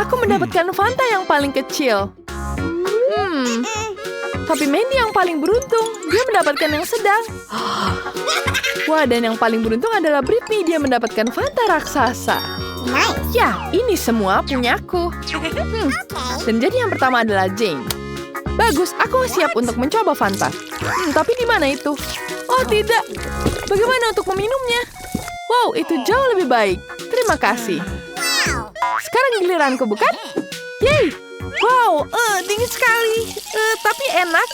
aku mendapatkan Fanta yang paling kecil. Tapi Mandy yang paling beruntung. Dia mendapatkan yang sedang. Wah, dan yang paling beruntung adalah Britney. Dia mendapatkan Fanta raksasa. Ya, ini semua punyaku. Dan jadi yang pertama adalah Jane. Bagus, aku siap untuk mencoba Fanta. Tapi di mana itu? Oh, tidak. Bagaimana untuk meminumnya? Wow, itu jauh lebih baik. Terima kasih. Sekarang giliranku, bukan? Yeay! Wow, dingin sekali. Tapi enak.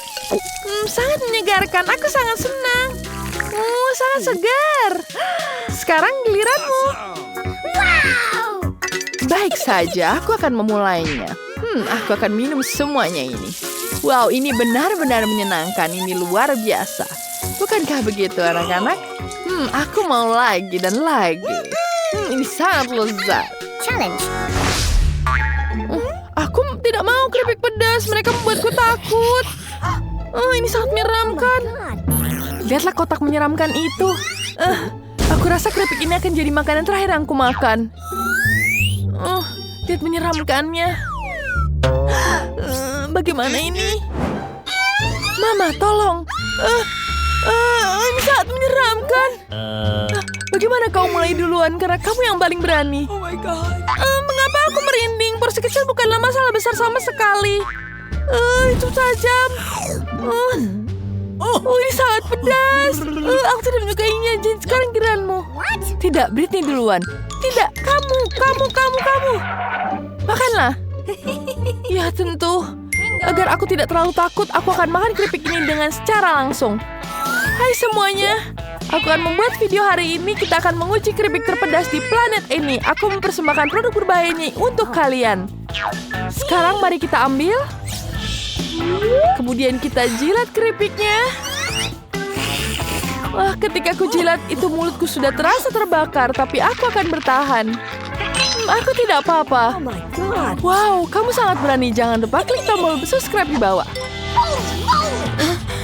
Sangat menyegarkan. Aku sangat senang. Sangat segar. Sekarang giliranmu. Baik saja, aku akan memulainya. Aku akan minum semuanya ini. Wow, ini benar-benar menyenangkan. Ini luar biasa. Bukankah begitu, anak-anak? Aku mau lagi dan lagi. Ini sangat lezat. Challenge. Aku tidak mau keripik pedas. Mereka membuatku takut. Ini sangat menyeramkan. Lihatlah kotak menyeramkan itu. Aku rasa keripik ini akan jadi makanan terakhir yang aku makan. Lihat menyeramkannya. Bagaimana ini? Mama, tolong. Ini sangat menyeramkan. Bagaimana kau mulai duluan? Karena kamu yang paling berani. Oh my God. Mengapa aku merinding? Porsi kecil bukanlah masalah besar sama sekali. Itu tajam. Ini sangat pedas. Aku tidak menyukainya. Jane, sekarang giliranmu. Tidak, Britney duluan. Tidak, kamu. Makanlah. Ya, tentu. Agar aku tidak terlalu takut, aku akan makan keripik ini dengan secara langsung. Hai semuanya. Aku akan membuat video hari ini. Kita akan menguji keripik terpedas di planet ini. Aku mempersembahkan produk berbahaya ini untuk kalian. Sekarang mari kita ambil. Kemudian kita jilat keripiknya. Wah, ketika aku jilat itu mulutku sudah terasa terbakar. Tapi aku akan bertahan. Aku tidak apa-apa. Oh my God. Wow, kamu sangat berani. Jangan lupa klik tombol subscribe di bawah.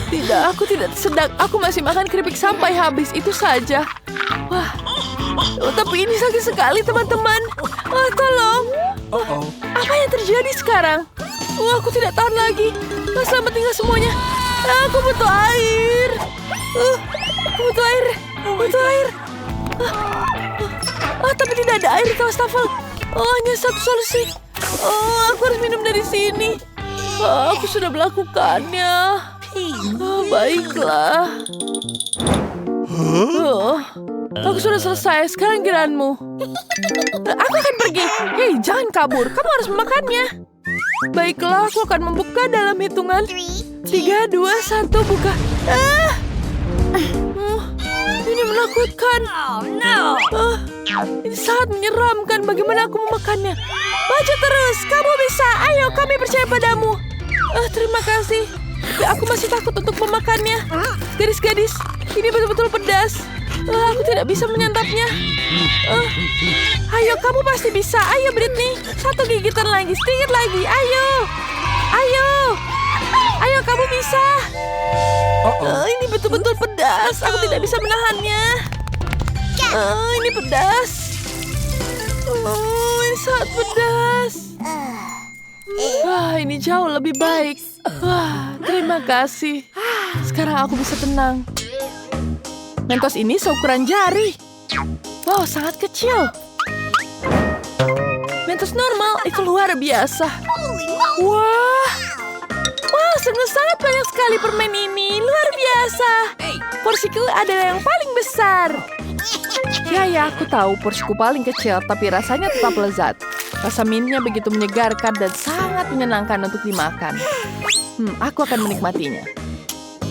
Tidak, aku tidak sedang. Aku masih makan keripik sampai habis. Itu saja. Wah, tapi ini sakit sekali, teman-teman. Tolong. Apa yang terjadi sekarang? Aku tidak tahan lagi. Selamat tinggal semuanya. Aku butuh air. Butuh air. Tapi tidak ada air di wastafel. Hanya satu solusi. Aku harus minum dari sini. Aku sudah melakukannya. Baiklah. Aku sudah selesai. Sekarang giliranmu. Aku akan pergi. Hei, jangan kabur. Kamu harus memakannya. Baiklah, aku akan membuka dalam hitungan 3, 2, 1, buka. Ini menakutkan. Ini sangat menyeramkan. Bagaimana aku memakannya? Maju terus, kamu bisa. Ayo, kami percaya padamu. Terima kasih. Tapi aku masih takut untuk memakannya. Gadis-gadis, ini betul-betul pedas. Aku tidak bisa menyantapnya. Ayo, kamu pasti bisa. Ayo, Britney. Satu gigitan lagi, sedikit lagi. Ayo, kamu bisa. Ini betul-betul pedas. Aku tidak bisa menahannya. Ini pedas. Ini sangat pedas. Wah, ini jauh lebih baik. Wah, terima kasih. Sekarang aku bisa tenang. Mentos ini seukuran jari. Wow, sangat kecil. Mentos normal itu luar biasa. Wah, sangat banyak sekali permen ini. Luar biasa. Porsiku adalah yang paling besar. Ya, aku tahu porsiku paling kecil, tapi rasanya tetap lezat. Rasa mintnya begitu menyegarkan dan sangat menyenangkan untuk dimakan. Aku akan menikmatinya.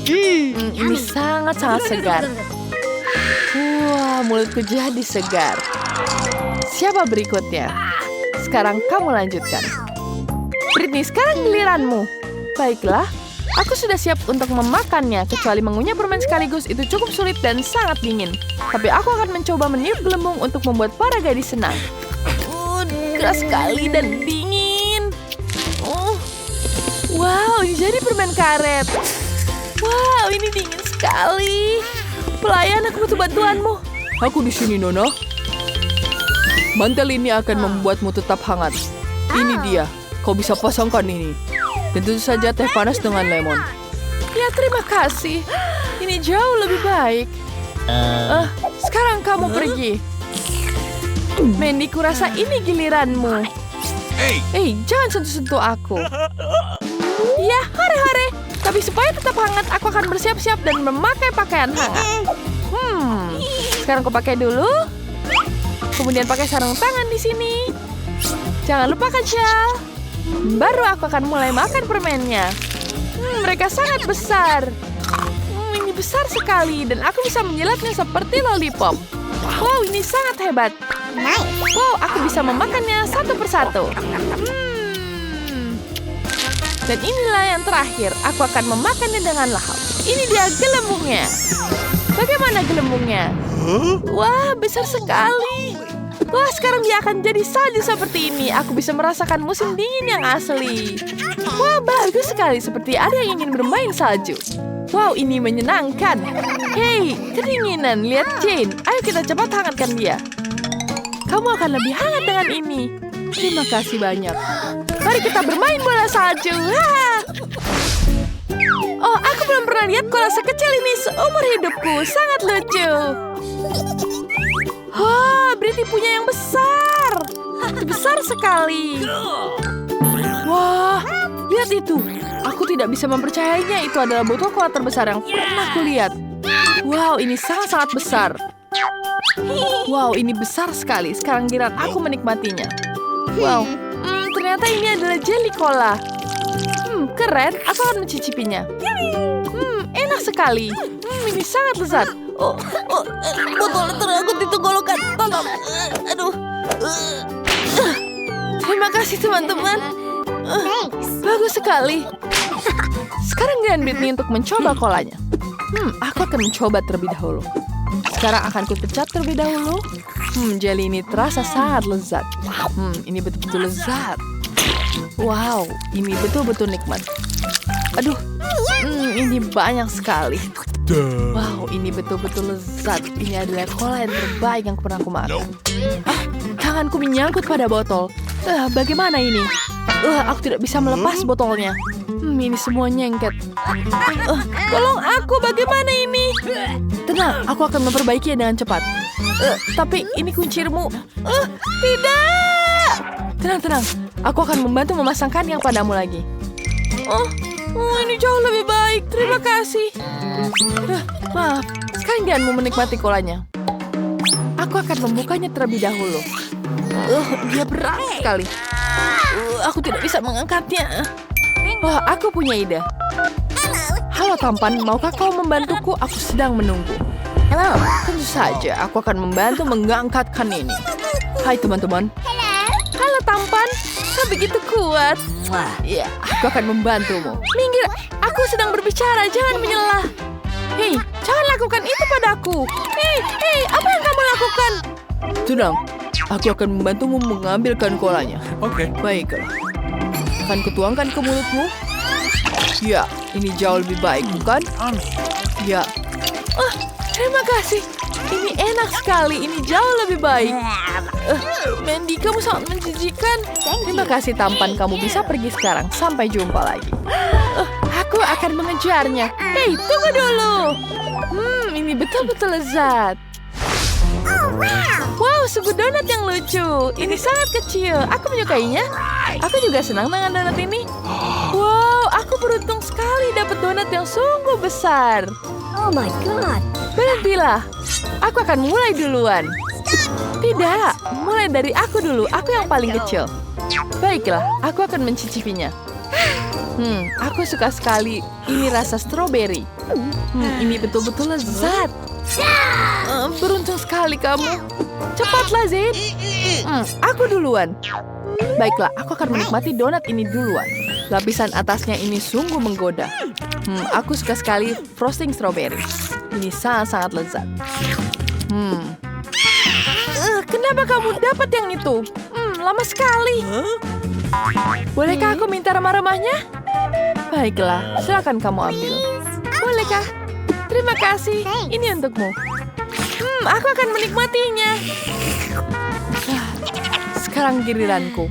Ini sangat-sangat segar. Wah, mulutku jadi segar. Siapa berikutnya? Sekarang kamu lanjutkan. Britney, sekarang giliranmu. Baiklah, aku sudah siap untuk memakannya. Kecuali mengunyah permen sekaligus itu cukup sulit dan sangat dingin. Tapi aku akan mencoba meniup gelembung untuk membuat para gadis senang. Keras sekali dan dingin. Wow, ini jadi permen karet. Wow, ini dingin sekali. Pelayan, aku butuh bantuanmu. Aku di sini, Nona. Mantel ini akan membuatmu tetap hangat. Ini dia. Kau bisa pasangkan ini. Dan tentu saja teh panas dengan lemon. Ya, terima kasih. Ini jauh lebih baik. Sekarang kamu pergi. Mandy, kurasa ini giliranmu. Jangan sentuh-sentuh aku. Ya, hore-hore. Tapi supaya tetap hangat, aku akan bersiap-siap dan memakai pakaian hangat. Sekarang aku pakai dulu. Kemudian pakai sarung tangan di sini. Jangan lupakan shawl. Baru aku akan mulai makan permennya. Mereka sangat besar. Ini besar sekali dan aku bisa menjilatnya seperti lollipop. Wow, ini sangat hebat. Wow, aku bisa memakannya satu persatu. Dan inilah yang terakhir. Aku akan memakannya dengan lahap. Ini dia gelembungnya. Bagaimana gelembungnya? Wah, besar sekali. Wah, sekarang dia akan jadi salju seperti ini. Aku bisa merasakan musim dingin yang asli. Wah, bagus sekali. Seperti ada yang ingin bermain salju. Wow, ini menyenangkan. Hei, kedinginan. Lihat Jane. Ayo kita cepat hangatkan dia. Kamu akan lebih hangat dengan ini. Terima kasih banyak. Mari kita bermain bola salju. Oh, aku belum pernah lihat koala sekecil ini seumur hidupku. Sangat lucu. Britty punya yang besar. Besar sekali. Wah, lihat itu. Aku tidak bisa mempercayainya. Itu adalah botol koala terbesar yang pernah kulihat. Wow, ini sangat-sangat besar. Wow, ini besar sekali. Sekarang giliran aku menikmatinya. Wow, ternyata ini adalah jelly cola. Keren. Aku akan mencicipinya. Enak sekali. Ini sangat lezat. Botol terangkut di tenggorokan. Tolong. Aduh. Terima kasih teman-teman. Bagus sekali. Sekarang giliran Britney untuk mencoba kolanya. Aku akan mencoba terlebih dahulu. Sekarang akan kupecat terlebih dahulu. Jelly ini terasa sangat lezat. Ini betul-betul lezat. Wow, ini betul-betul nikmat. Aduh, ini banyak sekali. Wow, ini betul-betul lezat. Ini adalah cola yang terbaik yang pernah aku makan. Tanganku menyangkut pada botol. Bagaimana ini? Aku tidak bisa melepas botolnya. Ini semua nyengket. Tolong aku, bagaimana ini? Tenang, aku akan memperbaikinya dengan cepat. Tapi ini kuncimu. Tidak! Tenang. Aku akan membantu memasangkan yang padamu lagi. Ini jauh lebih baik. Terima kasih. Maaf, sekarang jangan mau menikmati kolanya. Aku akan membukanya terlebih dahulu. Dia berat sekali. Aku tidak bisa mengangkatnya. Wah, aku punya ide. Halo tampan, maukah kau membantuku? Aku sedang menunggu. Halo. Tentu saja, aku akan membantu mengangkatkan ini. Hai teman-teman. Halo tampan, kau begitu kuat. Ya, aku akan membantumu. Minggir, aku sedang berbicara, jangan menyelah. Hei, jangan lakukan itu padaku. Hei, apa yang kamu lakukan? Tenang, aku akan membantumu mengambilkan kolanya. Oke. Baiklah. Akan kutuangkan ke mulutmu. Ya, ini jauh lebih baik, bukan? Ya. Terima kasih. Ini enak sekali. Ini jauh lebih baik. Mandy, kamu sangat menjijikan. Terima kasih tampan. Kamu bisa pergi sekarang. Sampai jumpa lagi. Aku akan mengejarnya. Hei, tunggu dulu. Ini betul-betul lezat. Wow, sebuah donat yang lucu. Ini sangat kecil. Aku menyukainya. Aku juga senang dengan donat ini. Wow, aku beruntung sekali dapat donat yang sungguh besar. Oh my god. Berhentilah. Aku akan mulai duluan. Tidak, mulai dari aku dulu. Aku yang paling kecil. Baiklah, aku akan mencicipinya. Aku suka sekali. Ini rasa stroberi. Ini betul-betul lezat. Beruntung sekali kamu. Cepatlah, Zayn. Aku duluan. Baiklah, aku akan menikmati donat ini duluan. Lapisan atasnya ini sungguh menggoda. Aku suka sekali frosting strawberry. Ini sangat-sangat lezat. Kenapa kamu dapat yang itu? Lama sekali. Bolehkah aku minta remah-remahnya? Baiklah, silakan kamu ambil. Bolehkah? Terima kasih. Ini untukmu. Aku akan menikmatinya. Sekarang giliranku.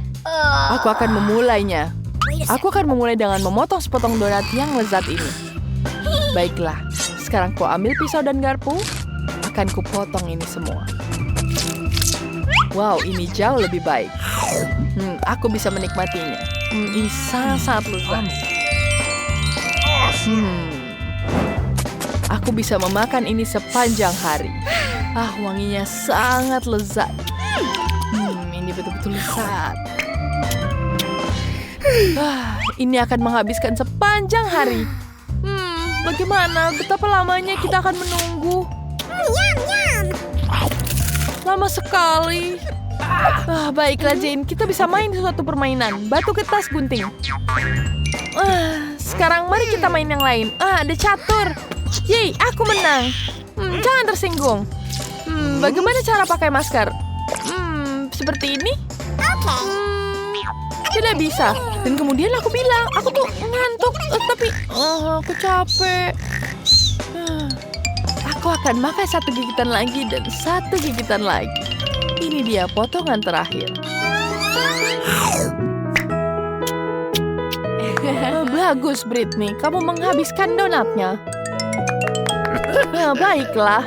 Aku akan memulainya. Aku akan memulai dengan memotong sepotong donat yang lezat ini. Baiklah, sekarang ku ambil pisau dan garpu. Akan kupotong ini semua. Wow, ini jauh lebih baik. Aku bisa menikmatinya. Ini sangat lezat. Aku bisa memakan ini sepanjang hari. Wanginya sangat lezat. Ini betul-betul lezat. Ini akan menghabiskan sepanjang hari. Bagaimana? Betapa lamanya kita akan menunggu? Lama sekali. Baiklah Jane, kita bisa main suatu permainan. Batu kertas gunting. Sekarang mari kita main yang lain. Ada catur. Yeay, aku menang. Jangan tersinggung. Bagaimana cara pakai masker? Seperti ini? Tidak bisa. Dan kemudian aku bilang, aku tuh ngantuk. Tapi aku capek. Aku akan makan satu gigitan lagi dan satu gigitan lagi. Ini dia potongan terakhir. Bagus, Britney. Kamu menghabiskan donatnya. Baiklah.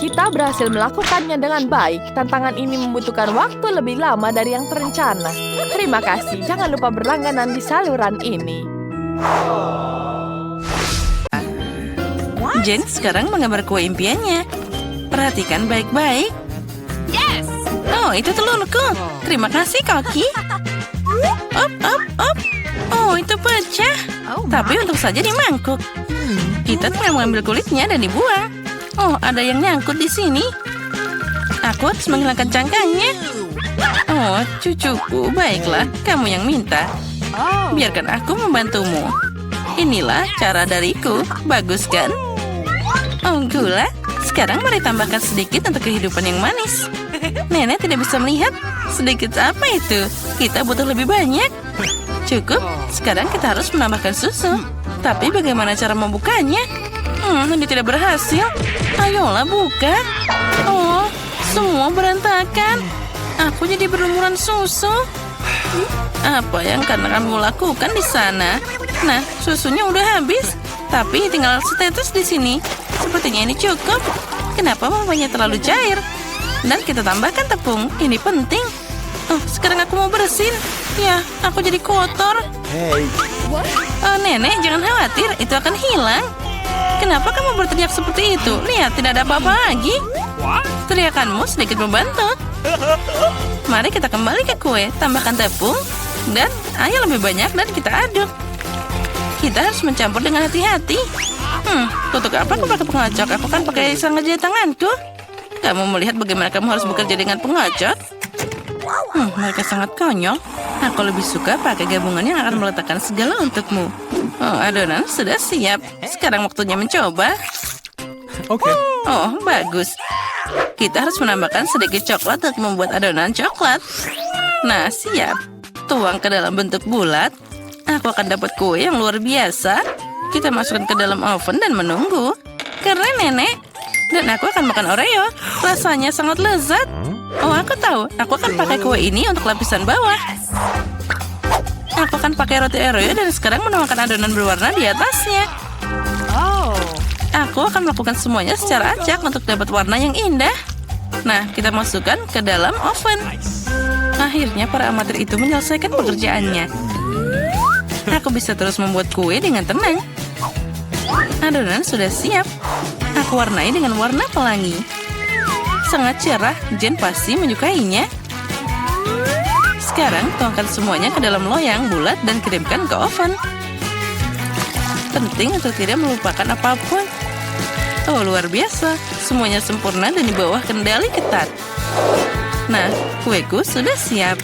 Kita berhasil melakukannya dengan baik. Tantangan ini membutuhkan waktu lebih lama dari yang terencana. Terima kasih. Jangan lupa berlangganan di saluran ini. Jen sekarang menggambar kue impiannya. Perhatikan baik-baik. Yes. Oh, itu telurku. Terima kasih, Koki. Op. Oh, itu pecah. Tapi untung saja di mangkuk. Kita tinggal mengambil kulitnya dan dibuang. Oh, ada yang nyangkut di sini. Aku harus menghilangkan cangkangnya. Oh, cucuku. Baiklah, kamu yang minta. Biarkan aku membantumu. Inilah cara dariku. Bagus kan? Oh, gula. Sekarang mari tambahkan sedikit untuk kehidupan yang manis. Nenek tidak bisa melihat. Sedikit apa itu? Kita butuh lebih banyak. Cukup. Sekarang kita harus menambahkan susu. Tapi bagaimana cara membukanya? Ini tidak berhasil. Ayolah buka. Oh, semua berantakan. Aku jadi berlumuran susu. Apa yang kamu lakukan di sana? Nah, susunya udah habis. Tapi tinggal setetes di sini. Sepertinya ini cukup. Kenapa mamanya terlalu cair? Dan kita tambahkan tepung. Ini penting. Oh, sekarang aku mau bersin. Ya, aku jadi kotor. Oh, nenek, jangan khawatir. Itu akan hilang. Kenapa kamu berteriak seperti itu? Lihat, tidak ada apa-apa lagi. Teriakanmu sedikit membantu. Mari kita kembali ke kue. Tambahkan tepung. Dan air lebih banyak dan kita aduk. Kita harus mencampur dengan hati-hati. Untuk apa aku pakai pengocok? Aku kan pakai sangat jari tanganku. Kamu melihat bagaimana kamu harus bekerja dengan pengocok? Mereka sangat konyol. Aku lebih suka pakai gabungan yang akan meletakkan segala untukmu. Oh, adonan sudah siap. Sekarang waktunya mencoba. Oke. Oh, bagus. Kita harus menambahkan sedikit coklat untuk membuat adonan coklat. Nah, siap. Tuang ke dalam bentuk bulat. Aku akan dapat kue yang luar biasa. Kita masukkan ke dalam oven dan menunggu. Karena nenek. Dan aku akan makan Oreo. Rasanya sangat lezat. Oh, aku tahu. Aku akan pakai kue ini untuk lapisan bawah. Aku akan pakai roti Oreo dan sekarang menuangkan adonan berwarna di atasnya. Aku akan melakukan semuanya secara acak untuk dapat warna yang indah. Nah, kita masukkan ke dalam oven. Akhirnya para amatir itu menyelesaikan pekerjaannya. Aku bisa terus membuat kue dengan tenang. Adonan sudah siap. Aku warnai dengan warna pelangi. Sangat cerah, Jen pasti menyukainya. Sekarang tuangkan semuanya ke dalam loyang bulat dan kirimkan ke oven. Penting untuk tidak melupakan apapun. Oh, luar biasa. Semuanya sempurna dan di bawah kendali ketat. Nah, kueku sudah siap.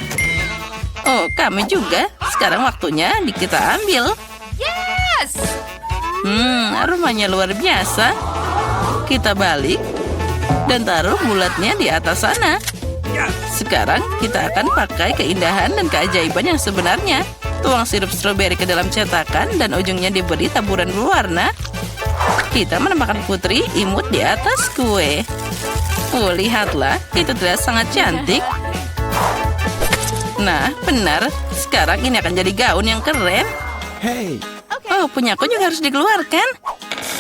Oh, kami juga. Sekarang waktunya kita ambil. Yes! Aromanya luar biasa. Kita balik dan taruh bulatnya di atas sana. Sekarang kita akan pakai keindahan dan keajaiban yang sebenarnya. Tuang sirup stroberi ke dalam cetakan dan ujungnya diberi taburan berwarna. Kita menambahkan putri imut di atas kue. Oh, lihatlah, itu terlihat sangat cantik. Nah, benar. Sekarang ini akan jadi gaun yang keren. Oh, punyaku juga harus dikeluarkan.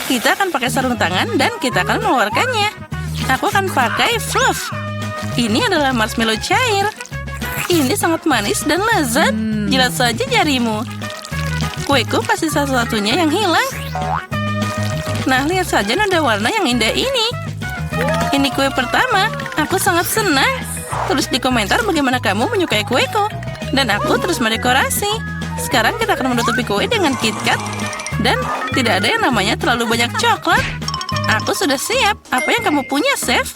Kita akan pakai sarung tangan dan kita akan mengeluarkannya. Aku akan pakai fluff. Ini adalah marshmallow cair. Ini sangat manis dan lezat. Jilat saja jarimu. Kueku pasti satu-satunya yang hilang. Nah, lihat saja nada warna yang indah ini. Ini kue pertama. Aku sangat senang. Tulis di komentar bagaimana kamu menyukai kueku. Dan aku terus mendekorasi. Sekarang kita akan menutupi kue dengan KitKat. Dan tidak ada yang namanya terlalu banyak coklat. Aku sudah siap. Apa yang kamu punya, Chef?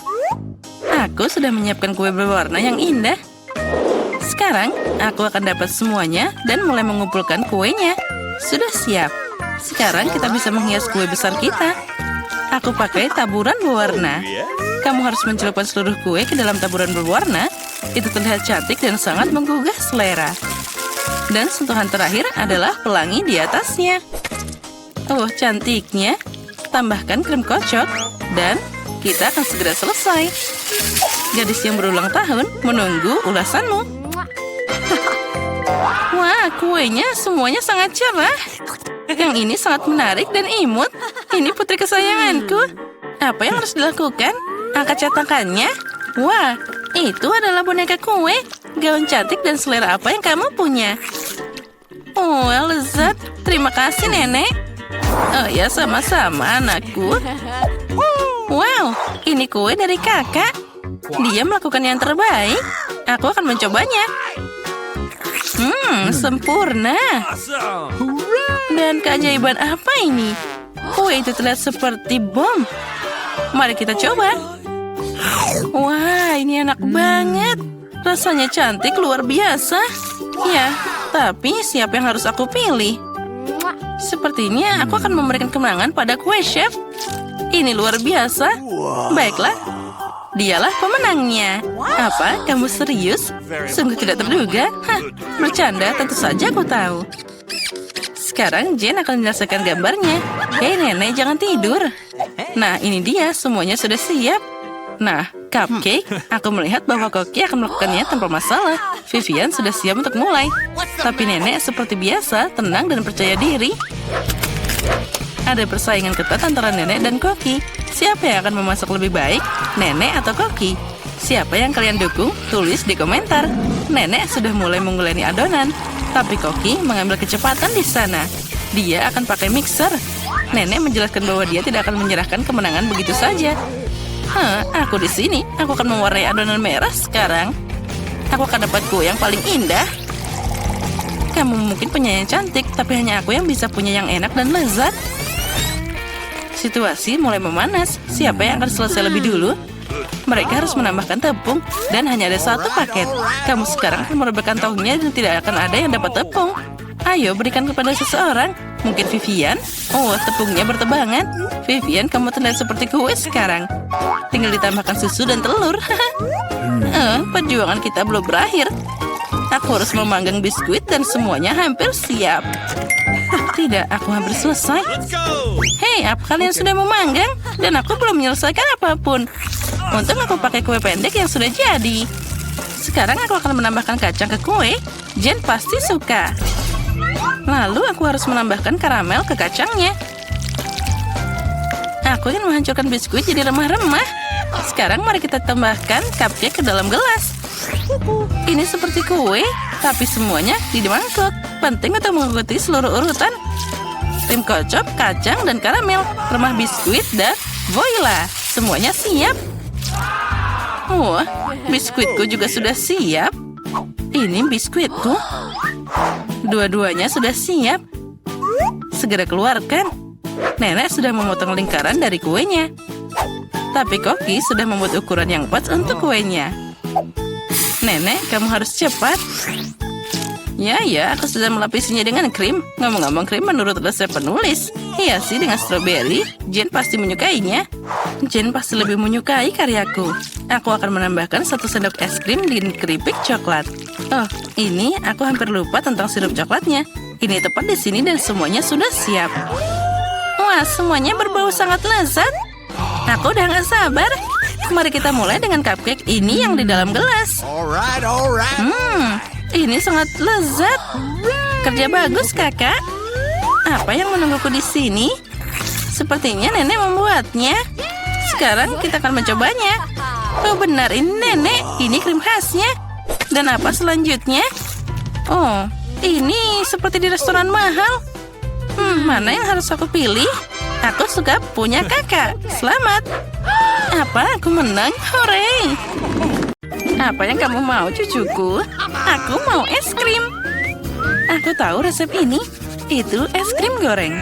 Aku sudah menyiapkan kue berwarna yang indah. Sekarang, aku akan dapat semuanya dan mulai mengumpulkan kuenya. Sudah siap. Sekarang kita bisa menghias kue besar kita. Aku pakai taburan berwarna. Kamu harus mencelupkan seluruh kue ke dalam taburan berwarna. Itu terlihat cantik dan sangat menggugah selera. Dan sentuhan terakhir adalah pelangi di atasnya. Oh, cantiknya. Tambahkan krim kocok. Dan kita akan segera selesai. Gadis yang berulang tahun menunggu ulasanmu. Wah, kuenya semuanya sangat cerah. Yang ini sangat menarik dan imut. Ini putri kesayanganku. Apa yang harus dilakukan? Angkat cetakannya. Wah, itu adalah boneka kue. Gaun cantik dan selera apa yang kamu punya? Oh, lezat. Terima kasih, Nenek. Oh ya, sama-sama, anakku. Wow, ini kue dari kakak. Dia melakukan yang terbaik. Aku akan mencobanya. Sempurna. Dan keajaiban apa ini? Kue itu terlihat seperti bom. Mari kita coba. Wah, ini enak banget. Rasanya cantik luar biasa. Ya, tapi siapa yang harus aku pilih? Sepertinya aku akan memberikan kemenangan pada kue, Chef. Ini luar biasa. Baiklah, dialah pemenangnya. Apa? Kamu serius? Sungguh tidak terduga. Bercanda, tentu saja aku tahu. Sekarang Jen akan menyelesaikan gambarnya. Hei nenek, jangan tidur. Nah, ini dia, semuanya sudah siap. Nah, Cupcake, aku melihat bahwa Koki akan melakukannya tanpa masalah. Vivian sudah siap untuk mulai. Tapi nenek seperti biasa, tenang dan percaya diri. Ada persaingan ketat antara nenek dan Koki. Siapa yang akan memasak lebih baik, nenek atau Koki? Siapa yang kalian dukung? Tulis di komentar. Nenek sudah mulai menguleni adonan. Tapi Koki mengambil kecepatan di sana. Dia akan pakai mixer. Nenek menjelaskan bahwa dia tidak akan menyerahkan kemenangan begitu saja. Aku di sini. Aku akan mewarnai adonan merah sekarang. Aku akan dapat kue yang paling indah. Kamu mungkin punya yang cantik, tapi hanya aku yang bisa punya yang enak dan lezat. Situasi mulai memanas. Siapa yang akan selesai lebih dulu? Mereka harus menambahkan tepung dan hanya ada satu paket. Kamu sekarang akan merebahkan tahunya dan tidak akan ada yang dapat tepung. Ayo berikan kepada seseorang. Mungkin Vivian? Oh, tepungnya bertebangan. Vivian, kamu terlihat seperti kue sekarang. Tinggal ditambahkan susu dan telur. Perjuangan kita belum berakhir. Aku harus memanggang biskuit dan semuanya hampir siap. Tidak, aku hampir selesai. Hei, apa kalian sudah memanggang? Dan aku belum menyelesaikan apapun. Untung aku pakai kue pendek yang sudah jadi. Sekarang aku akan menambahkan kacang ke kue. Jen pasti suka. Lalu aku harus menambahkan karamel ke kacangnya. Aku ingin menghancurkan biskuit jadi remah-remah. Sekarang mari kita tambahkan cupcake ke dalam gelas. Ini seperti kue, tapi semuanya di mangkok. Penting untuk mengikuti seluruh urutan. Krim kocok, kacang, dan karamel. Remah biskuit, dan voila. Semuanya siap. Wah, biskuitku juga sudah siap. Ini biskuitku. Dua-duanya sudah siap. Segera keluarkan. Nenek sudah memotong lingkaran dari kuenya. Tapi Koki sudah membuat ukuran yang pas untuk kuenya. Nenek, kamu harus cepat. Ya, aku sudah melapisinya dengan krim. Ngomong-ngomong krim menurut resep penulis. Hiasi dengan stroberi. Jen pasti menyukainya. Jen pasti lebih menyukai karyaku. Aku akan menambahkan 1 sendok es krim di keripik coklat. Oh, ini aku hampir lupa tentang sirup coklatnya. Ini tepat di sini dan semuanya sudah siap. Wah, semuanya berbau sangat lezat. Aku udah gak sabar. Mari kita mulai dengan cupcake ini yang di dalam gelas. ini sangat lezat. Kerja bagus, kakak. Apa yang menungguku di sini? Sepertinya nenek membuatnya. Sekarang kita akan mencobanya. Oh benar, ini nenek. Ini krim khasnya. Dan apa selanjutnya? Oh, ini seperti di restoran mahal. Mana yang harus aku pilih? Aku suka punya kakak. Selamat. Apa? Aku menang? Hore! Apa yang kamu mau, cucuku? Aku mau es krim. Aku tahu resep ini. Itu es krim goreng.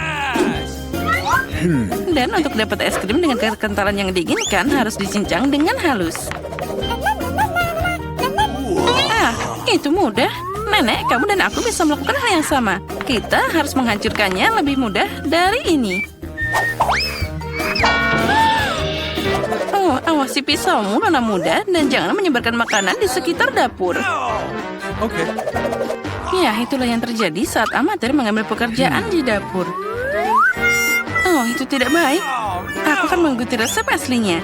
Dan untuk dapat es krim dengan kekentalan yang diinginkan harus dicincang dengan halus. Ah, itu mudah. Nenek, kamu dan aku bisa melakukan hal yang sama. Kita harus menghancurkannya lebih mudah dari ini. Oh, awasi pisaumu, nona muda, dan jangan menyebarkan makanan di sekitar dapur. Oke. Ya, itulah yang terjadi saat amatir mengambil pekerjaan di dapur. Oh, itu tidak baik. Aku akan mengikuti resep aslinya.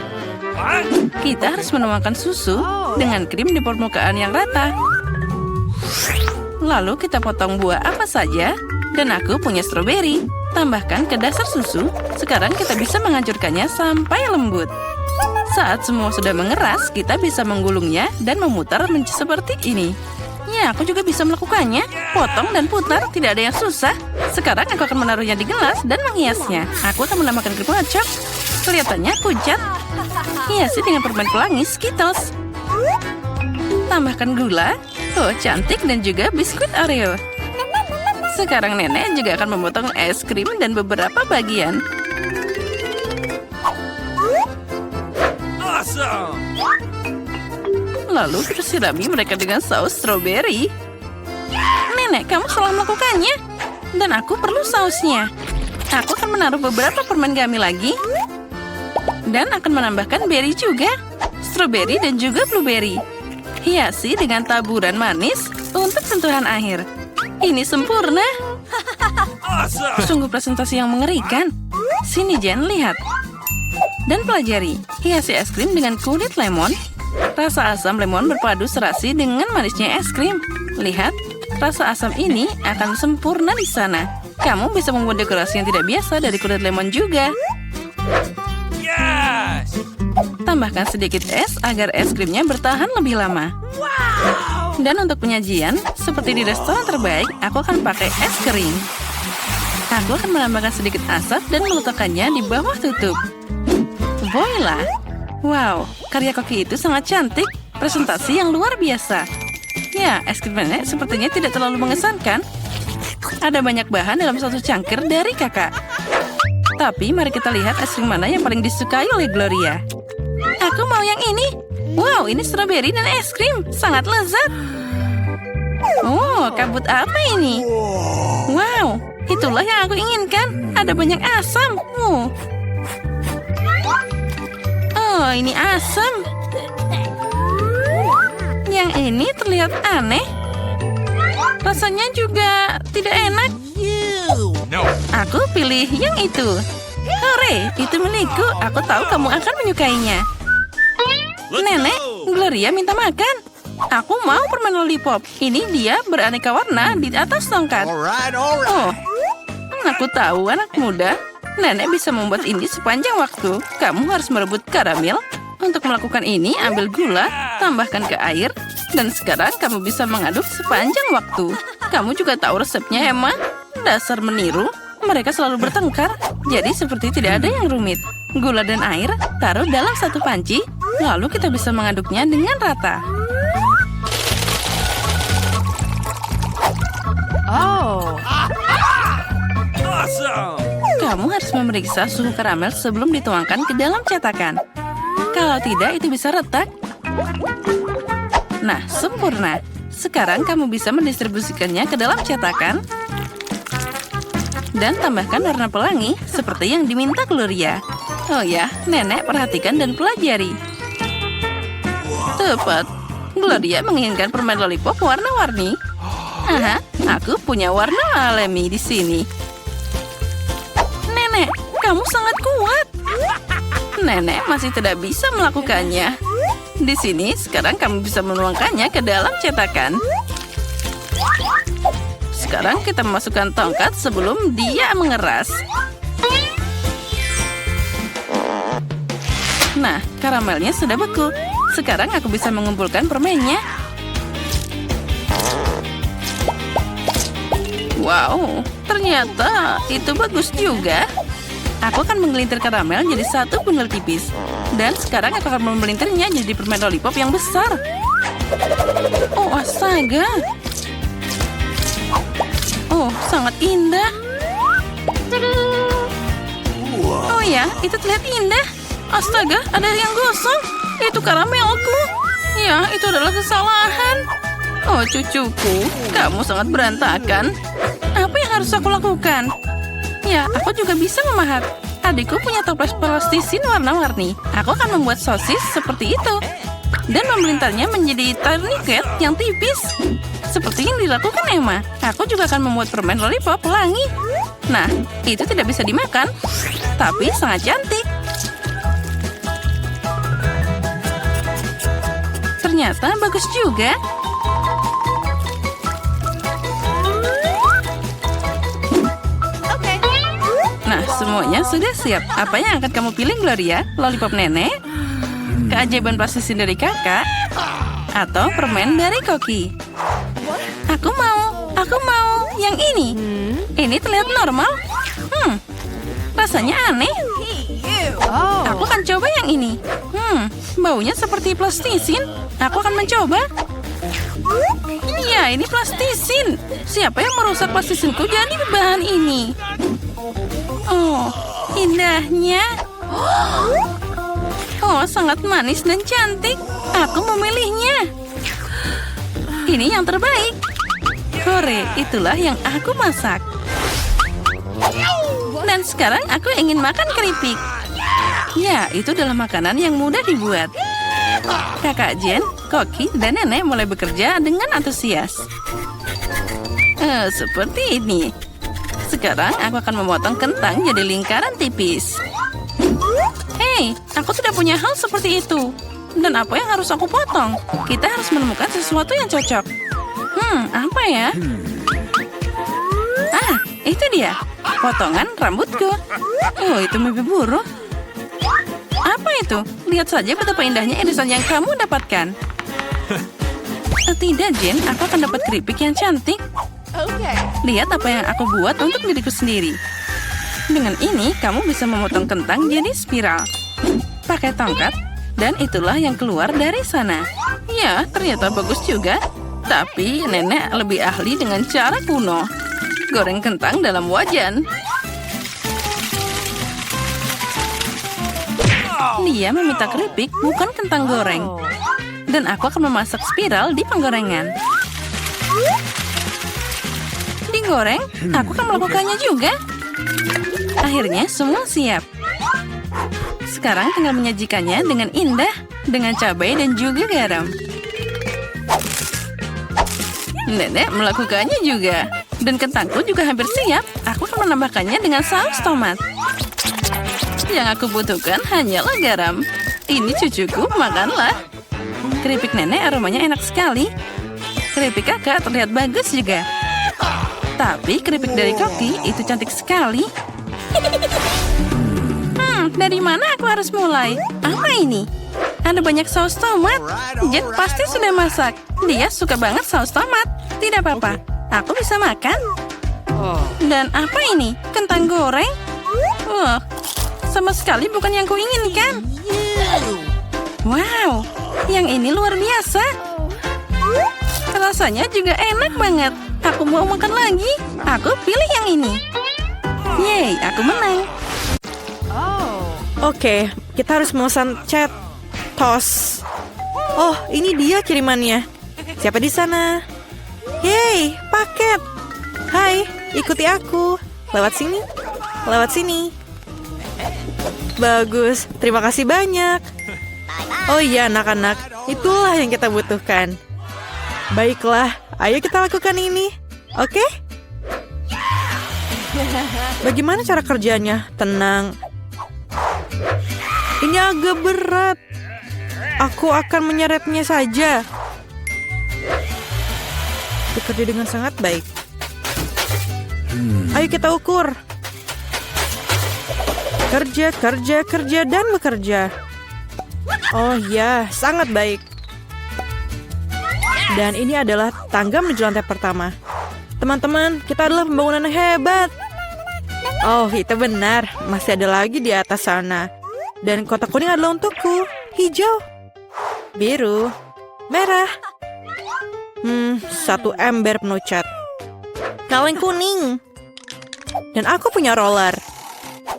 Kita harus menuangkan susu dengan krim di permukaan yang rata. Lalu kita potong buah apa saja. Dan aku punya stroberi. Tambahkan ke dasar susu. Sekarang kita bisa menghancurkannya sampai lembut. Saat semua sudah mengeras, kita bisa menggulungnya dan memutar seperti ini. Ya, aku juga bisa melakukannya. Potong dan putar, tidak ada yang susah. Sekarang aku akan menaruhnya di gelas dan menghiasnya. Aku akan menambahkan krim kacang. Kelihatannya pucat. Hiasi dengan permen pelangi Skittles. Tambahkan gula. Oh, cantik, dan juga biskuit Oreo. Sekarang nenek juga akan memotong es krim dan beberapa bagian. Awesome. Lalu kita sirami mereka dengan saus stroberi. Nenek, kamu salah melakukannya. Dan aku perlu sausnya. Aku akan menaruh beberapa permen gummy lagi. Dan akan menambahkan berry juga. Stroberi dan juga blueberry. Hiasi dengan taburan manis untuk sentuhan akhir. Ini sempurna. Awesome. Sungguh presentasi yang mengerikan. Sini Jen, lihat. Dan pelajari. Hiasi es krim dengan kulit lemon. Rasa asam lemon berpadu serasi dengan manisnya es krim. Lihat, rasa asam ini akan sempurna di sana. Kamu bisa membuat dekorasi yang tidak biasa dari kulit lemon juga. Yes. Tambahkan sedikit es agar es krimnya bertahan lebih lama. Dan untuk penyajian, seperti di restoran terbaik, aku akan pakai es kering. Aku akan menambahkan sedikit asap dan meletakkannya di bawah tutup. Voila! Wow, karya koki itu sangat cantik. Presentasi yang luar biasa. Ya, es krim nenek sepertinya tidak terlalu mengesankan. Ada banyak bahan dalam satu cangkir dari kakak. Tapi mari kita lihat es krim mana yang paling disukai oleh Gloria. Aku mau yang ini. Wow, ini stroberi dan es krim. Sangat lezat. Oh, kabut apa ini? Wow, itulah yang aku inginkan. Ada banyak asam. Oh, ini asam. Yang ini terlihat aneh. Rasanya juga tidak enak. No. Aku pilih yang itu. Hore, itu milikku. Aku tahu kamu akan menyukainya. Nenek, Gloria minta makan. Aku mau permen lollipop. Ini dia beraneka warna di atas tongkat. Alright. Oh, aku tahu anak muda. Nenek bisa membuat ini sepanjang waktu. Kamu harus merebut karamel. Untuk melakukan ini, ambil gula, tambahkan ke air, dan sekarang kamu bisa mengaduk sepanjang waktu. Kamu juga tahu resepnya, Emma? Dasar meniru. Mereka selalu bertengkar, jadi seperti tidak ada yang rumit. Gula dan air taruh dalam satu panci, lalu kita bisa mengaduknya dengan rata. Oh, Awesome. Kamu harus memeriksa suhu karamel sebelum dituangkan ke dalam cetakan. Kalau tidak, itu bisa retak. Nah, sempurna. Sekarang kamu bisa mendistribusikannya ke dalam cetakan. Dan tambahkan warna pelangi seperti yang diminta Gloria. Oh ya, nenek perhatikan dan pelajari. Tepat. Gloria menginginkan permen lollipop warna-warni. Aha, aku punya warna alami di sini. Nenek, kamu sangat kuat. Nenek masih tidak bisa melakukannya. Di sini, sekarang kamu bisa menuangkannya ke dalam cetakan. sekarang kita memasukkan tongkat sebelum dia mengeras. Nah, karamelnya sudah beku. Sekarang aku bisa mengumpulkan permennya. Wow, ternyata itu bagus juga. Aku akan menggelintir karamel jadi satu bundel tipis. Dan sekarang aku akan memelintirnya jadi permen lollipop yang besar. Oh, astaga. Oh, sangat indah. Oh ya, itu terlihat indah. Astaga, ada yang gosong. Itu karamelku. Ya, itu adalah kesalahan. Oh, cucuku, kamu sangat berantakan. Apa yang harus aku lakukan? Ya, aku juga bisa memahat. Adikku punya toples plastisin warna-warni. Aku akan membuat sosis seperti itu. Dan memelintarnya menjadi tourniquet yang tipis. Seperti yang dilakukan Emma. Aku juga akan membuat permen lollipop pelangi. Nah, itu tidak bisa dimakan. Tapi sangat cantik. Ternyata bagus juga. Nah, semuanya sudah siap. Apa yang akan kamu pilih, Gloria? Lollipop nenek? Keajaiban plastisin dari kakak? Atau permen dari Koki? Aku mau yang ini. Ini terlihat normal. Rasanya aneh. Aku akan coba yang ini. Baunya seperti plastisin. Aku akan mencoba. Ya, ini plastisin. Siapa yang merusak plastisinku jadi bahan ini? Oh, indahnya. Oh, sangat manis dan cantik. Aku memilihnya. Ini yang terbaik. Hore, itulah yang aku masak. Dan sekarang aku ingin makan keripik. Ya, itu adalah makanan yang mudah dibuat. Kakak Jen, Koki, dan Nenek mulai bekerja dengan antusias. Seperti ini. Sekarang aku akan memotong kentang jadi lingkaran tipis. Hei, aku tidak punya hal seperti itu. Dan apa yang harus aku potong? Kita harus menemukan sesuatu yang cocok. Apa ya? Ah, itu dia. Potongan rambutku. Oh, itu mimpi buruk. Apa itu? Lihat saja betapa indahnya irisan yang kamu dapatkan. Tidak, Jen. Aku akan dapat keripik yang cantik. Lihat apa yang aku buat untuk diriku sendiri. Dengan ini, kamu bisa memotong kentang jadi spiral. Pakai tongkat, dan itulah yang keluar dari sana. Ya, ternyata bagus juga. Tapi nenek lebih ahli dengan cara kuno. Goreng kentang dalam wajan. Dia meminta keripik, bukan kentang goreng. Dan aku akan memasak spiral di penggorengan. Digoreng, aku akan melakukannya juga. Akhirnya semua siap. Sekarang tinggal menyajikannya dengan indah, dengan cabai dan juga garam. Nenek melakukannya juga. Dan kentangku juga hampir siap. Aku akan menambahkannya dengan saus tomat. Yang aku butuhkan hanyalah garam. Ini cucuku, makanlah. Keripik nenek aromanya enak sekali. Keripik kakak terlihat bagus juga. Tapi keripik dari Koki itu cantik sekali. Dari mana aku harus mulai? Apa ini? Ada banyak saus tomat. Jen pasti sudah masak. Dia suka banget saus tomat. Tidak apa-apa, aku bisa makan. Dan apa ini? Kentang goreng? Wah, sama sekali bukan yang kuinginkan. Wow, yang ini luar biasa. Rasanya juga enak banget. Aku mau makan lagi. Aku pilih yang ini. Yeay, aku menang. Oke, kita harus memesan chat tos. Oh, ini dia kirimannya. Siapa di sana? Yeay, paket. Hai, ikuti aku. Lewat sini. Lewat sini. Bagus, terima kasih banyak. Oh iya, anak-anak. Itulah yang kita butuhkan. Baiklah, ayo kita lakukan ini. Oke? Bagaimana cara kerjanya? Tenang. Ini agak berat. Aku akan menyeretnya saja. Bekerja dengan sangat baik. Ayo kita ukur. Kerja, kerja, kerja, dan bekerja. Oh ya, sangat baik. Dan ini adalah tangga menuju lantai pertama. Teman-teman, kita adalah pembangunan yang hebat. Oh, itu benar. Masih ada lagi di atas sana. Dan kotak kuning adalah untukku. Hijau, biru, merah. Satu ember penuh cat. Kaleng kuning. Dan aku punya roller.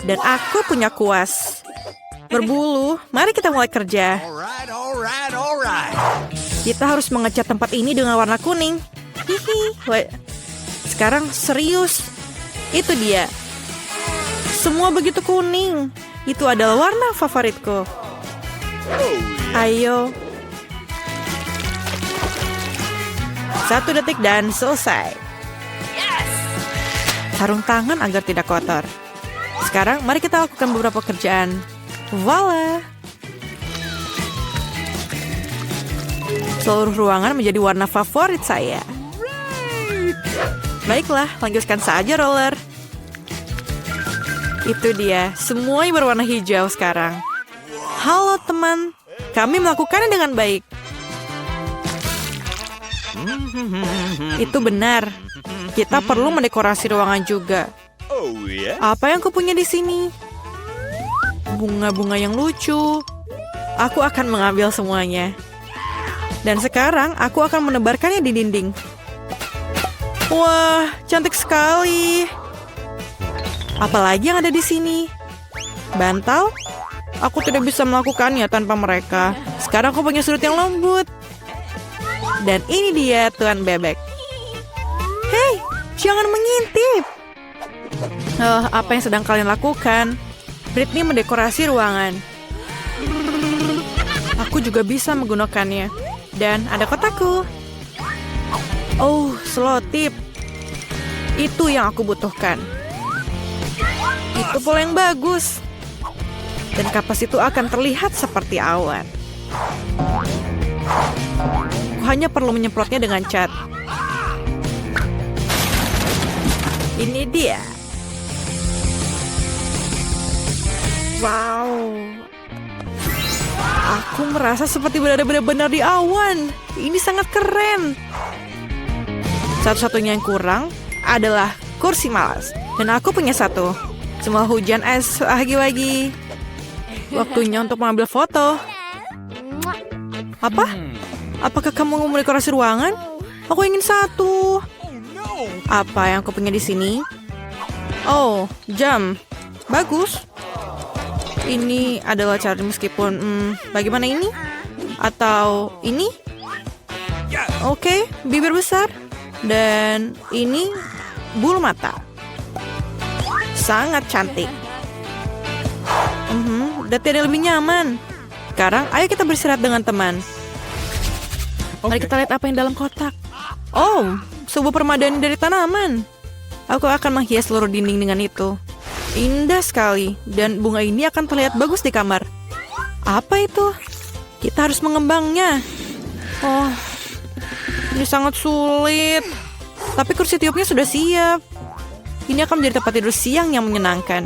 Dan aku punya kuas. Berbulu, mari kita mulai kerja. Alright. Kita harus mengecat tempat ini dengan warna kuning. Hihi. Sekarang serius. Itu dia. Semua begitu kuning. Itu adalah warna favoritku. Ayo. 1 detik dan selesai. Sarung tangan agar tidak kotor. Sekarang mari kita lakukan beberapa pekerjaan. Voila. Seluruh ruangan menjadi warna favorit saya. Baiklah, lanjutkan saja roller. Itu dia, semuanya berwarna hijau sekarang. Halo teman, kami melakukannya dengan baik. Itu benar. Kita perlu mendekorasi ruangan juga. Apa yang kupunya di sini? Bunga-bunga yang lucu. Aku akan mengambil semuanya. Dan sekarang aku akan menebarkannya di dinding. Wah, cantik sekali. Apalagi yang ada di sini? Bantal? Aku tidak bisa melakukannya tanpa mereka. Sekarang aku punya sudut yang lembut. Dan ini dia Tuan Bebek. Hei, jangan mengintip. Apa yang sedang kalian lakukan? Britney mendekorasi ruangan. Aku juga bisa menggunakannya. Dan ada kotakku. Oh, selotip. Itu yang aku butuhkan. Itu pola yang bagus. Dan kapas itu akan terlihat seperti awan. Aku hanya perlu menyemprotnya dengan cat. Ini dia. Wow. Aku merasa seperti berada benar-benar di awan. Ini sangat keren. Satu-satunya yang kurang adalah kursi malas. Dan aku punya satu. Semua hujan es lagi-lagi. Waktunya untuk mengambil foto. Apa? Apakah kamu mau mendekorasi ruangan? Aku ingin satu. Apa yang aku punya di sini? Oh, jam. Bagus. Ini adalah cara meskipun bagaimana ini? Atau ini? Oke, bibir besar. Dan ini bulu mata. Sangat cantik. Udah tidak lebih nyaman. Sekarang ayo kita beristirahat dengan teman. Mari kita lihat apa yang dalam kotak. Oh, sebuah permadani dari tanaman. Aku akan menghias seluruh dinding dengan itu. Indah sekali. Dan bunga ini akan terlihat bagus di kamar. Apa itu? Kita harus mengembangnya. Oh, ini sangat sulit. Tapi kursi tiupnya sudah siap. Ini akan menjadi tempat tidur siang yang menyenangkan.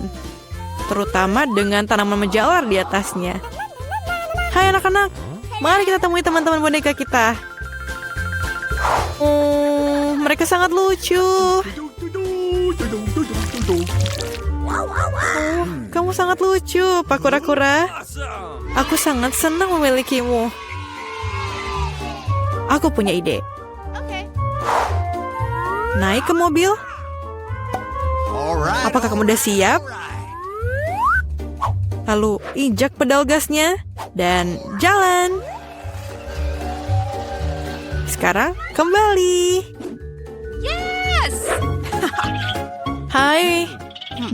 Terutama dengan tanaman menjalar di atasnya. Hai anak-anak, mari kita temui teman-teman boneka kita. Oh, mereka sangat lucu. Oh, kamu sangat lucu, Pak Kura-Kura. Aku sangat senang memilikimu. Aku punya ide. Naik ke mobil. Apakah kamu udah siap? Lalu injak pedal gasnya dan jalan. Sekarang kembali. Yes! Hai,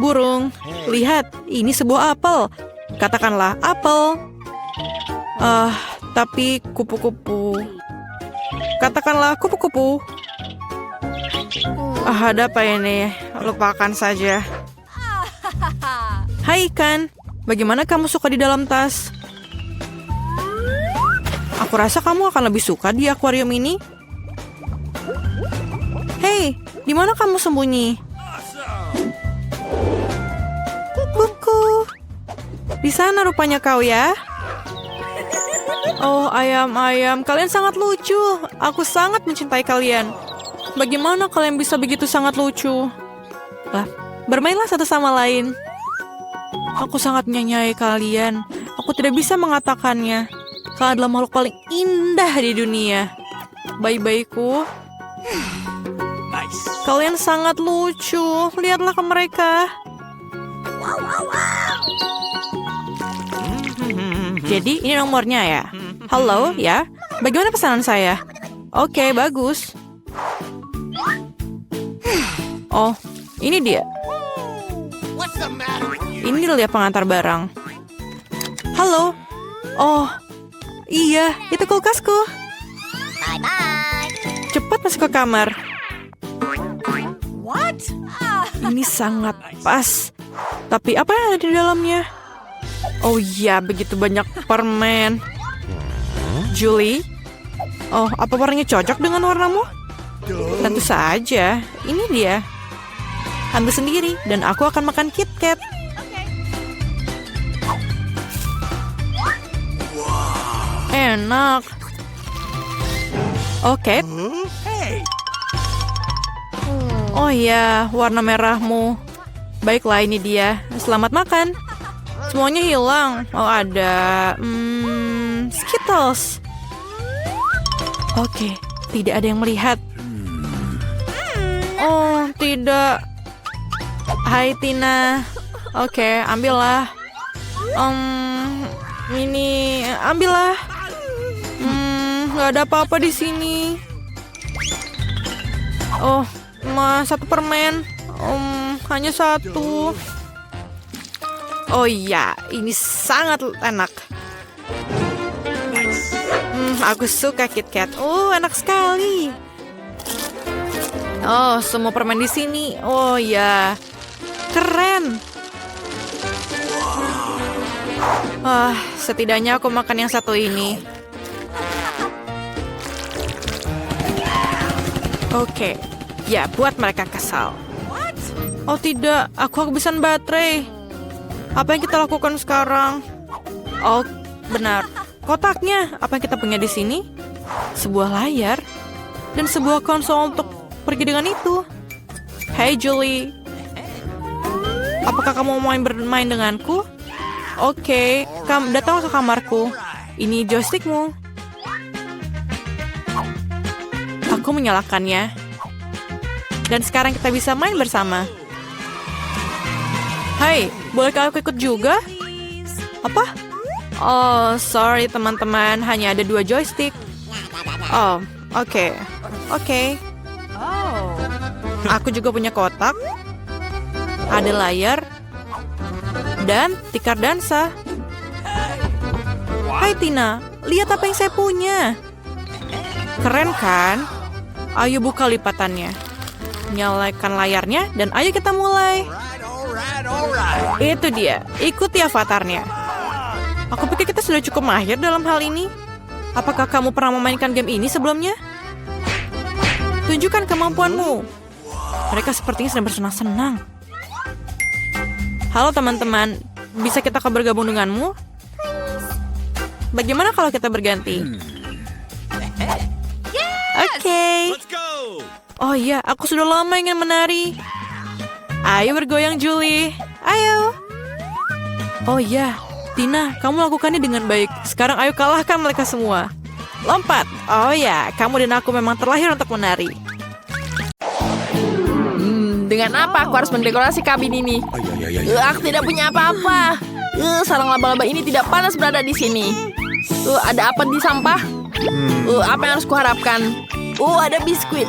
burung. Lihat, ini sebuah apel. Katakanlah apel. Tapi kupu-kupu. Katakanlah kupu-kupu. Ada apa ini? Lupakan saja. Hai ikan, bagaimana kamu suka di dalam tas? Aku rasa kamu akan lebih suka di akuarium ini. Hei, di mana kamu sembunyi? Di sana rupanya kau ya. Oh, ayam-ayam, kalian sangat lucu. Aku sangat mencintai kalian. Bagaimana kalian bisa begitu sangat lucu? Lah, bermainlah satu sama lain. Aku sangat menyayangi kalian. Aku tidak bisa mengatakannya. Kalian adalah makhluk paling indah di dunia. Bayi-bayiku. Nice. Kalian sangat lucu. Lihatlah ke mereka. Jadi ini nomornya ya. Halo ya. Bagaimana pesanan saya? Oke, bagus. Oh, ini dia. What's the matter with you? Ini dia pengantar barang. Halo. Oh, iya, itu kulkasku. Cepat masuk ke kamar. What? Ini sangat pas. Tapi apa yang ada di dalamnya? Oh iya, begitu banyak permen. Julie? Oh, apa warnanya cocok dengan warnamu? Tentu saja. Ini dia. Ambil sendiri, dan aku akan makan KitKat. Enak. Oke. Hey. Oh iya, warna merahmu. Baiklah, ini dia. Selamat makan. Semuanya hilang. Oh, ada Skittles. Oke, tidak ada yang melihat. Oh, tidak. Hai, Tina. Oke, ambillah. Ini, ambillah. Gak ada apa-apa di sini. Oh, satu permen. Hanya satu. Oh iya, ini sangat enak. Aku suka KitKat. Oh, enak sekali. Oh, semua permen di sini. Oh ya, keren. Setidaknya aku makan yang satu ini. Oke, ya buat mereka kesal. Oh tidak, aku kehabisan baterai. Apa yang kita lakukan sekarang? Oh, benar. Kotaknya, apa yang kita punya di sini? Sebuah layar dan sebuah konsol untuk pergi dengan itu. Hey Julie, apakah kamu mau bermain denganku? Oke, kamu datang ke kamarku. Ini joystickmu. Aku menyalakannya. Dan sekarang kita bisa main bersama. Hai, bolehkah aku ikut juga? Apa? Oh, sorry teman-teman, hanya ada 2 joystick. Oh, oke. Aku juga punya kotak. Ada layar. Dan tikar dansa. Hai Tina, lihat apa yang saya punya. Keren kan? Ayo buka lipatannya. Nyalakan layarnya dan ayo kita mulai. Alright. Itu dia, ikuti avatarnya. Aku pikir kita sudah cukup mahir dalam hal ini. Apakah kamu pernah memainkan game ini sebelumnya? Tunjukkan kemampuanmu. Mereka sepertinya sedang bersenang-senang. Halo teman-teman, bisa kita bergabung denganmu? Bagaimana kalau kita berganti? Oke. Let's go. Oh iya, aku sudah lama ingin menari. Ayo bergoyang Julie. Ayo. Oh iya, Tina, kamu lakukannya dengan baik. Sekarang ayo kalahkan mereka semua. Lompat. Oh ya, kamu dan aku memang terlahir untuk menari. Dengan apa aku harus mendekorasi kabin ini? Aku tidak punya apa-apa. Sarang laba-laba ini tidak panas berada di sini. Ada apa di sampah? Apa yang harus kuharapkan? Ada biskuit.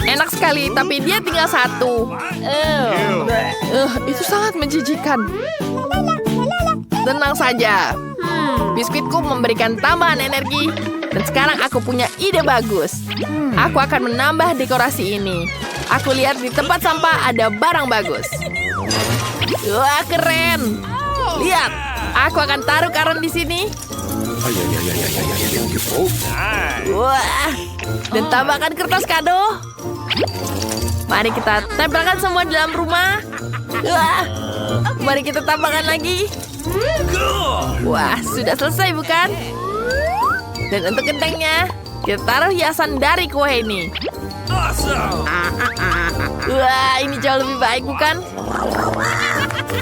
Enak sekali, tapi dia tinggal 1. Itu sangat menjijikan. Tenang saja. Biskuitku memberikan tambahan energi. Dan sekarang aku punya ide bagus. Aku akan menambah dekorasi ini. Aku lihat di tempat sampah ada barang bagus. Wah, keren. Lihat, aku akan taruh karung di sini. Wah, dan tambahkan kertas kado. Mari kita tempelkan semua di dalam rumah. Wah, mari kita tambahkan lagi. Wah, sudah selesai bukan? Dan untuk gentengnya, kita taruh hiasan dari kue ini. Awesome. Wah, ini jauh lebih baik bukan?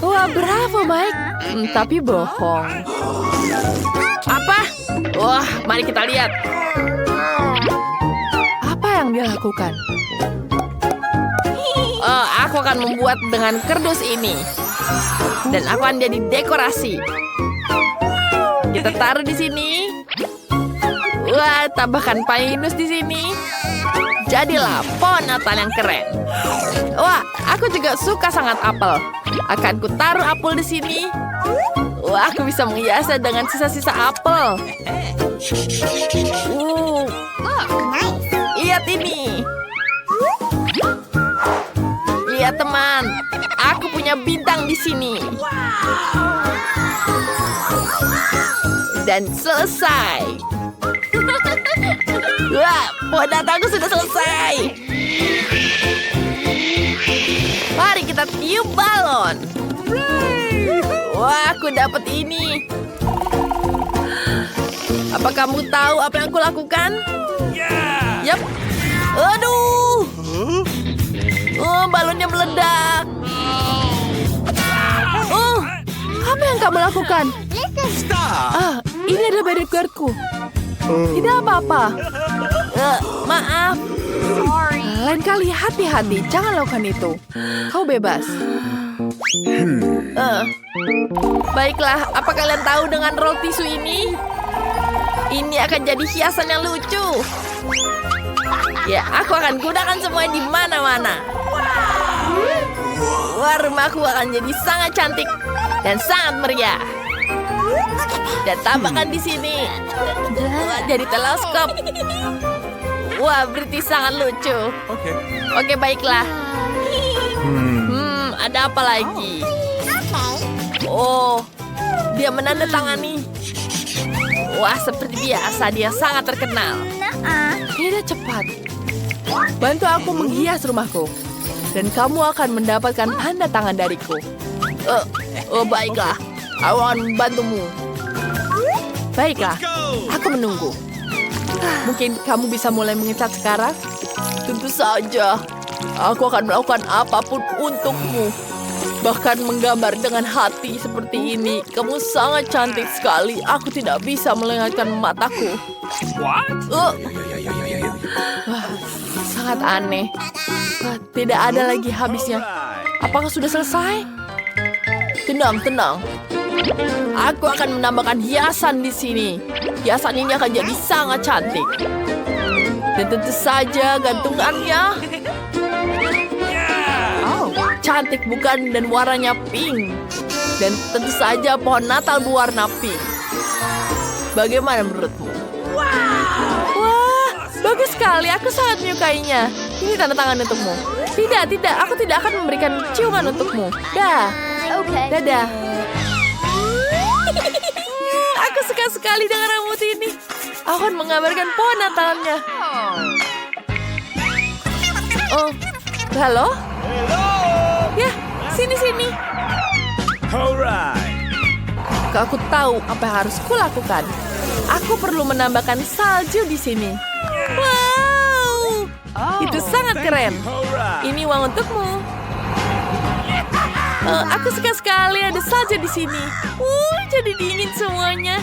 Wah, bravo Mike. Tapi bohong. Apa? Wah, mari kita lihat. Apa yang dia lakukan? Aku akan membuat dengan kardus ini. Dan aku akan jadi dekorasi. Kita taruh di sini. Wah, tambahkan pinus di sini. Jadilah pohon Natal yang keren. Wah, aku juga suka sangat apel. Akan ku taruh apel di sini. Wah, aku bisa menghiasnya dengan sisa-sisa apel. Lihat ini. Lihat teman, aku punya bintang di sini. Dan selesai. Wah, pohon Natalku sudah selesai. Mari kita tiup balon. Wah, aku dapat ini. Apa kamu tahu apa yang aku lakukan? Yeah. Yap. Aduh. Oh, balonnya meledak. Oh, apa yang kamu lakukan? Stop. Ini adalah bodyguardku. Tidak apa-apa. Maaf. Lain kali hati-hati, jangan lakukan itu. Kau bebas. Baiklah, apa kalian tahu dengan roll tisu ini? Ini akan jadi hiasan yang lucu. Ya, aku akan gunakan semua di mana-mana. Wah, rumahku akan jadi sangat cantik dan sangat meriah. Dan tambahkan di sini. Wah, jadi teleskop. Wah, berarti sangat lucu. Oke, baiklah. Ada apa lagi? Oh, dia menandatangani. Wah, seperti biasa dia sangat terkenal. Tidak cepat. Bantu aku menghias rumahku. Dan kamu akan mendapatkan tanda tangan dariku. Baiklah. Aku akan membantumu. Baiklah, aku menunggu. Mungkin kamu bisa mulai mengecat sekarang? Tentu saja. Aku akan melakukan apapun untukmu. Bahkan menggambar dengan hati seperti ini. Kamu sangat cantik sekali. Aku tidak bisa melengahkan mataku. What? Wah, sangat aneh. Wah, tidak ada lagi habisnya. Apakah sudah selesai? Tenang, tenang. Aku akan menambahkan hiasan di sini. Hiasan ini akan jadi sangat cantik. Dan tentu saja gantungannya. Oh, cantik bukan? Dan warnanya pink. Dan tentu saja pohon Natal berwarna pink. Bagaimana menurutmu? Wah, bagus sekali. Aku sangat menyukainya. Ini tanda tangan untukmu. Tidak, tidak. Aku tidak akan memberikan ciuman untukmu. Dah. Dadah. Aku suka sekali dengan rambut ini. Aku akan menggambarkan pohon Natalnya. Oh, halo? Ya, sini. Alright. Aku tahu apa yang harus kulakukan. Aku perlu menambahkan salju di sini. Wow, itu sangat keren. Ini uang untukmu. Aku suka sekali ada salju di sini. Jadi dingin semuanya.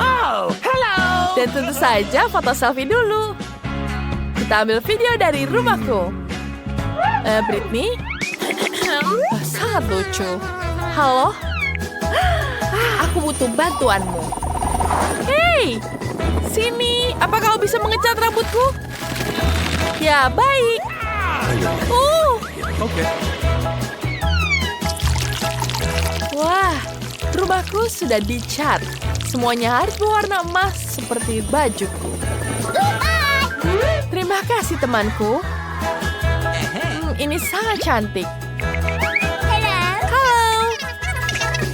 Oh, hello. Dan tentu saja foto selfie dulu. Kita ambil video dari rumahku. Britney? Sangat lucu. Halo? Aku butuh bantuanmu. Hei, sini. Apa kau bisa mengecat rambutku? Ya, baik. Okay. Wah, rumahku sudah dicat. Semuanya harus berwarna emas seperti bajuku. Terima kasih temanku. Ini sangat cantik. Halo.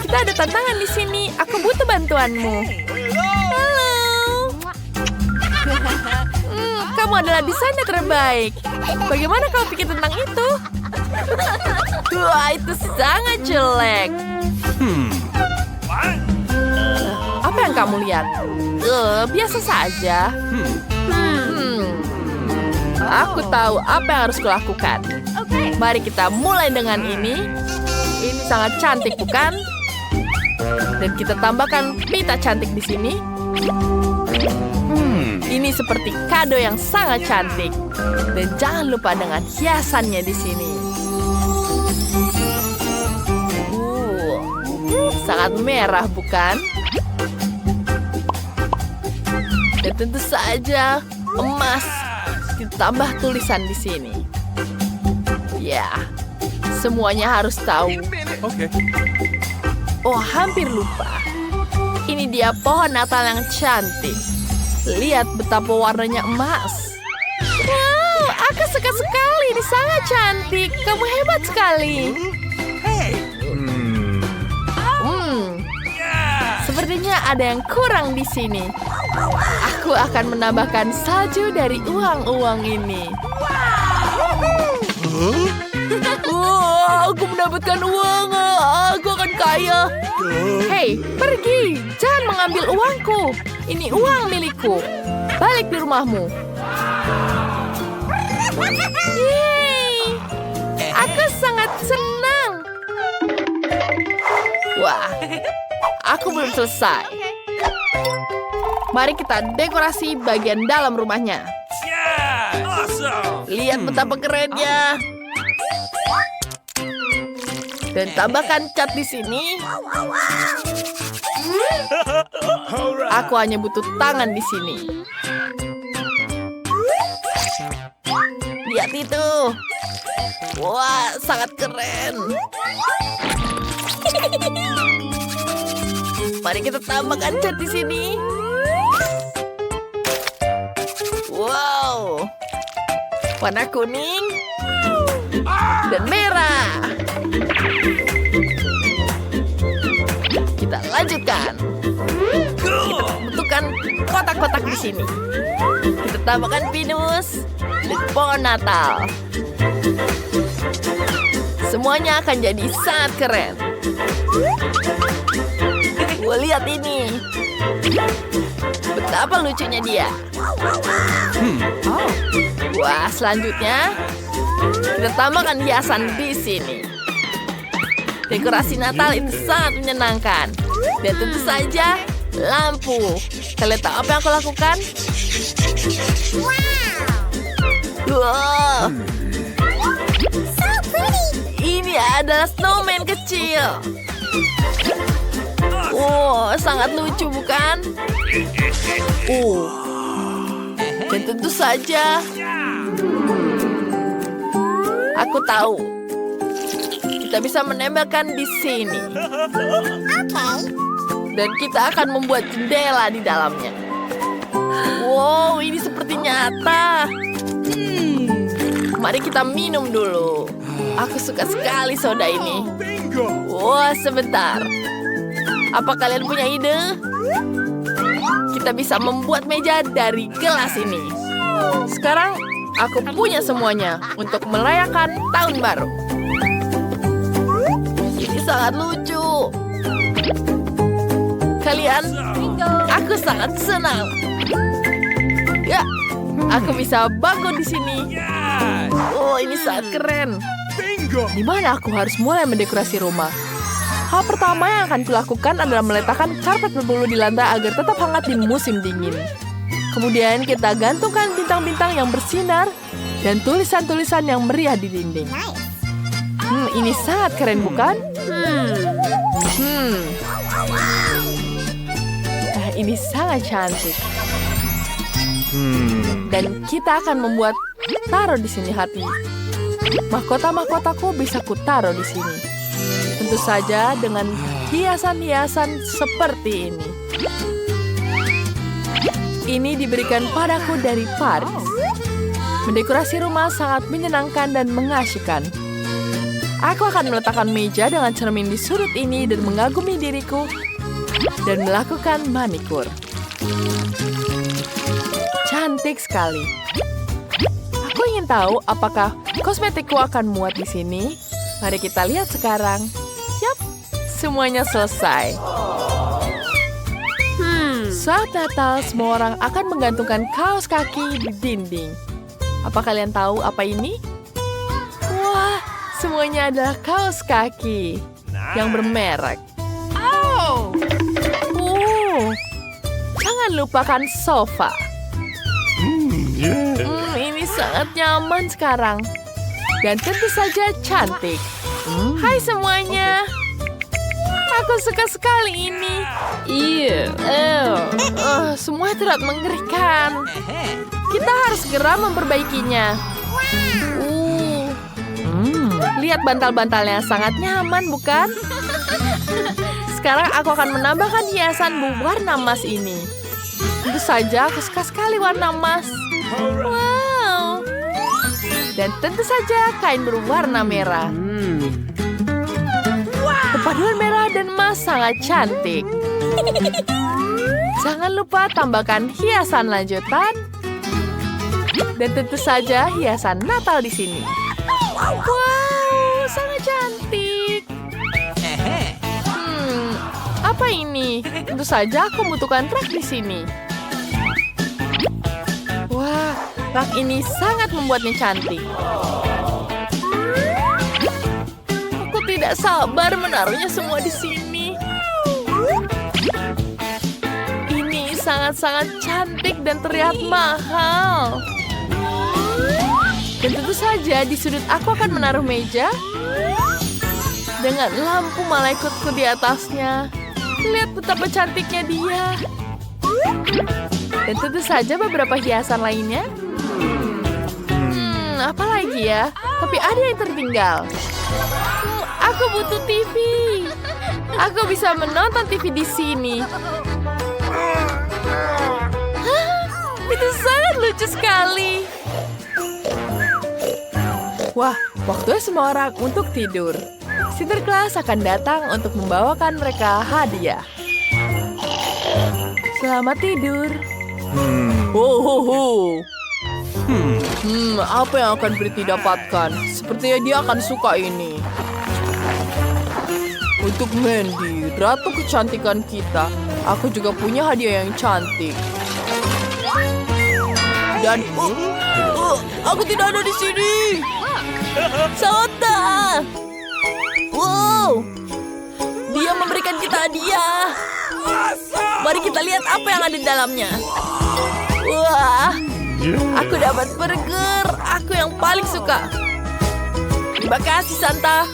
Kita ada tantangan di sini. Aku butuh bantuanmu. Halo. Kamu adalah desainer terbaik. Bagaimana kau pikir tentang itu? Wah, itu sangat jelek. What? Apa yang kamu lihat? Biasa saja. Aku tahu apa yang harus kulakukan. Mari kita mulai dengan ini. Ini sangat cantik, bukan? Dan kita tambahkan pita cantik di sini. Ini seperti kado yang sangat cantik. Dan jangan lupa dengan hiasannya di sini. Sangat merah, bukan? Dan tentu saja emas ditambah tulisan di sini. Ya, semuanya harus tahu. Okay. Oh, hampir lupa. Ini dia pohon Natal yang cantik. Lihat betapa warnanya emas. Wow, aku suka sekali. Ini sangat cantik. Kamu hebat sekali. Sepertinya ada yang kurang di sini. Aku akan menambahkan salju dari uang-uang ini. Wow, aku mendapatkan uang. Aku akan kaya. Hei, pergi. Jangan mengambil uangku. Ini uang milikku. Balik di rumahmu. Yeay. Aku sangat senang. Wah, aku belum selesai. Mari kita dekorasi bagian dalam rumahnya. Yeah! Awesome! Lihat betapa kerennya. Dan tambahkan cat di sini. Alright. Aku hanya butuh tangan di sini. Lihat itu. Wah, sangat keren. Mari kita tambahkan cat di sini. Wow. Warna kuning dan merah. Kita lanjutkan. Kita bentukkan kotak-kotak di sini. Kita tambahkan pinus dan pohon Natal. Semuanya akan jadi sangat keren. Wah, lihat ini. Betapa lucunya dia. Wah, selanjutnya kita tambahkan hiasan di sini. Dekorasi Natal itu sangat menyenangkan. Dan tentu saja lampu. Kalian tahu apa yang aku lakukan? Wow. Ini adalah snowman kecil. Wow, sangat lucu, bukan? Dan tentu saja aku tahu kita bisa menembakkan di sini. Dan kita akan membuat jendela di dalamnya. Wow, ini seperti nyata. Mari kita minum dulu. Aku suka sekali soda ini. Bingo! Wah, sebentar. Apa kalian punya ide? Kita bisa membuat meja dari gelas ini. Sekarang aku punya semuanya untuk merayakan tahun baru. Ini sangat lucu. Kalian, aku sangat senang. Ya, aku bisa bangun di sini. Yes! Oh, ini sangat keren. Bingo! Di mana aku harus mulai mendekorasi rumah? Hal pertama yang akan kulakukan adalah meletakkan karpet berbulu di lantai agar tetap hangat di musim dingin. Kemudian kita gantungkan bintang-bintang yang bersinar dan tulisan-tulisan yang meriah di dinding. Ini sangat keren, bukan? Ini sangat cantik. Dan kita akan membuat taruh di sini hati. Mahkota-mahkotaku bisa kutaruh di sini. Tentu saja dengan hiasan-hiasan seperti ini. Ini diberikan padaku dari Paris. Mendekorasi rumah sangat menyenangkan dan mengasyikkan. Aku akan meletakkan meja dengan cermin di sudut ini dan mengagumi diriku dan melakukan manikur. Cantik sekali. Aku ingin tahu apakah Kosmetikku akan muat di sini. Mari kita lihat sekarang. Yap, semuanya selesai. Saat Natal, semua orang akan menggantungkan kaos kaki di dinding. Apa kalian tahu apa ini? Wah, semuanya adalah kaos kaki yang bermerek. Jangan lupakan sofa. Ini sangat nyaman sekarang. Dan tentu saja cantik. Hai semuanya. Aku suka sekali ini. Semua terlihat mengerikan. Kita harus segera memperbaikinya. Lihat bantal-bantalnya, sangat nyaman, bukan? Sekarang aku akan menambahkan hiasan berwarna emas ini. Tentu saja aku suka sekali warna emas. Wow. Dan tentu saja kain berwarna merah. Perpaduan merah dan emas sangat cantik. Jangan lupa tambahkan hiasan lanjutan. Dan tentu saja hiasan Natal di sini. Wow, sangat cantik. Apa ini? Tentu saja aku membutuhkan rak di sini. Wah, rak ini sangat membuatnya cantik. Aku tidak sabar menaruhnya semua di sini. Ini sangat-sangat cantik dan terlihat mahal. Dan tentu saja di sudut aku akan menaruh meja dengan lampu malaikutku di atasnya. Lihat betapa cantiknya dia. Dan tentu saja beberapa hiasan lainnya. Apa lagi ya? Tapi ada yang tertinggal. Aku butuh TV. Aku bisa menonton TV di sini. Itu sangat lucu sekali. Wah, waktunya semua orang untuk tidur. Sinterklas akan datang untuk membawakan mereka hadiah. Selamat tidur. Apa yang akan Pretty dapatkan? Sepertinya dia akan suka ini. Untuk Mandy, ratu kecantikan kita, aku juga punya hadiah yang cantik. Dan aku tidak ada di sini. Santa. Wow, dia memberikan kita hadiah. Mari kita lihat apa yang ada di dalamnya. Wah, aku dapat burger. Aku yang paling suka. Terima kasih, Santa.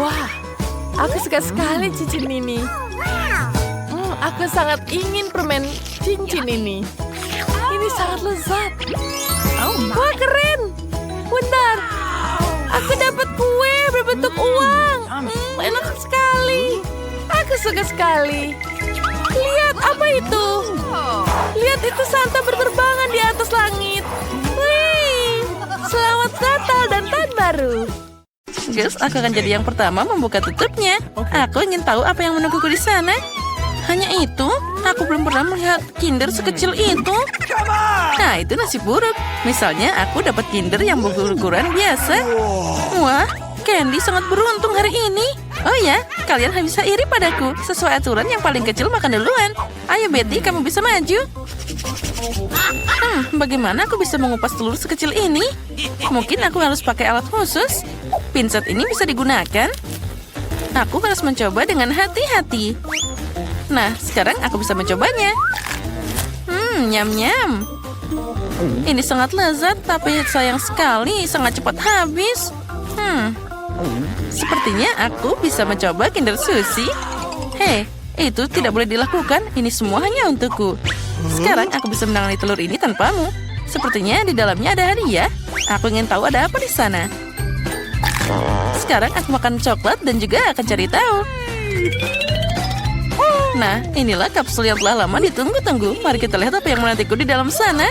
Wah, aku suka sekali cincin ini. Aku sangat ingin permen cincin ini. Ini sangat lezat. Wah, keren. Bentar. Aku dapat kue berbentuk uang. Enak sekali. Aku suka sekali. Lihat apa itu? Lihat itu Santa berterbangan di atas langit. Wih, selamat Natal dan tahun baru. Gus, aku akan jadi yang pertama membuka tutupnya. Aku ingin tahu apa yang menungguku di sana. Hanya itu? Aku belum pernah melihat Kinder sekecil itu. Nah, itu nasib buruk. Misalnya, aku dapat Kinder yang berukuran biasa. Wah, Candy sangat beruntung hari ini. Oh ya, kalian bisa iri padaku. Sesuai aturan yang paling kecil makan duluan. Ayo Betty, kamu bisa maju. Bagaimana aku bisa mengupas telur sekecil ini? Mungkin aku harus pakai alat khusus. Pinset ini bisa digunakan. Aku harus mencoba dengan hati-hati. Nah, sekarang aku bisa mencobanya. Nyam-nyam. Ini sangat lezat, tapi sayang sekali sangat cepat habis. Sepertinya aku bisa mencoba Kinder Sushi. Hei, itu tidak boleh dilakukan. Ini semua hanya untukku. Sekarang aku bisa menangani telur ini tanpamu. Sepertinya di dalamnya ada hadiah. Aku ingin tahu ada apa di sana. Sekarang aku makan coklat dan juga akan cari tahu. Nah, inilah kapsul yang telah lama ditunggu-tunggu. Mari kita lihat apa yang menantiku di dalam sana.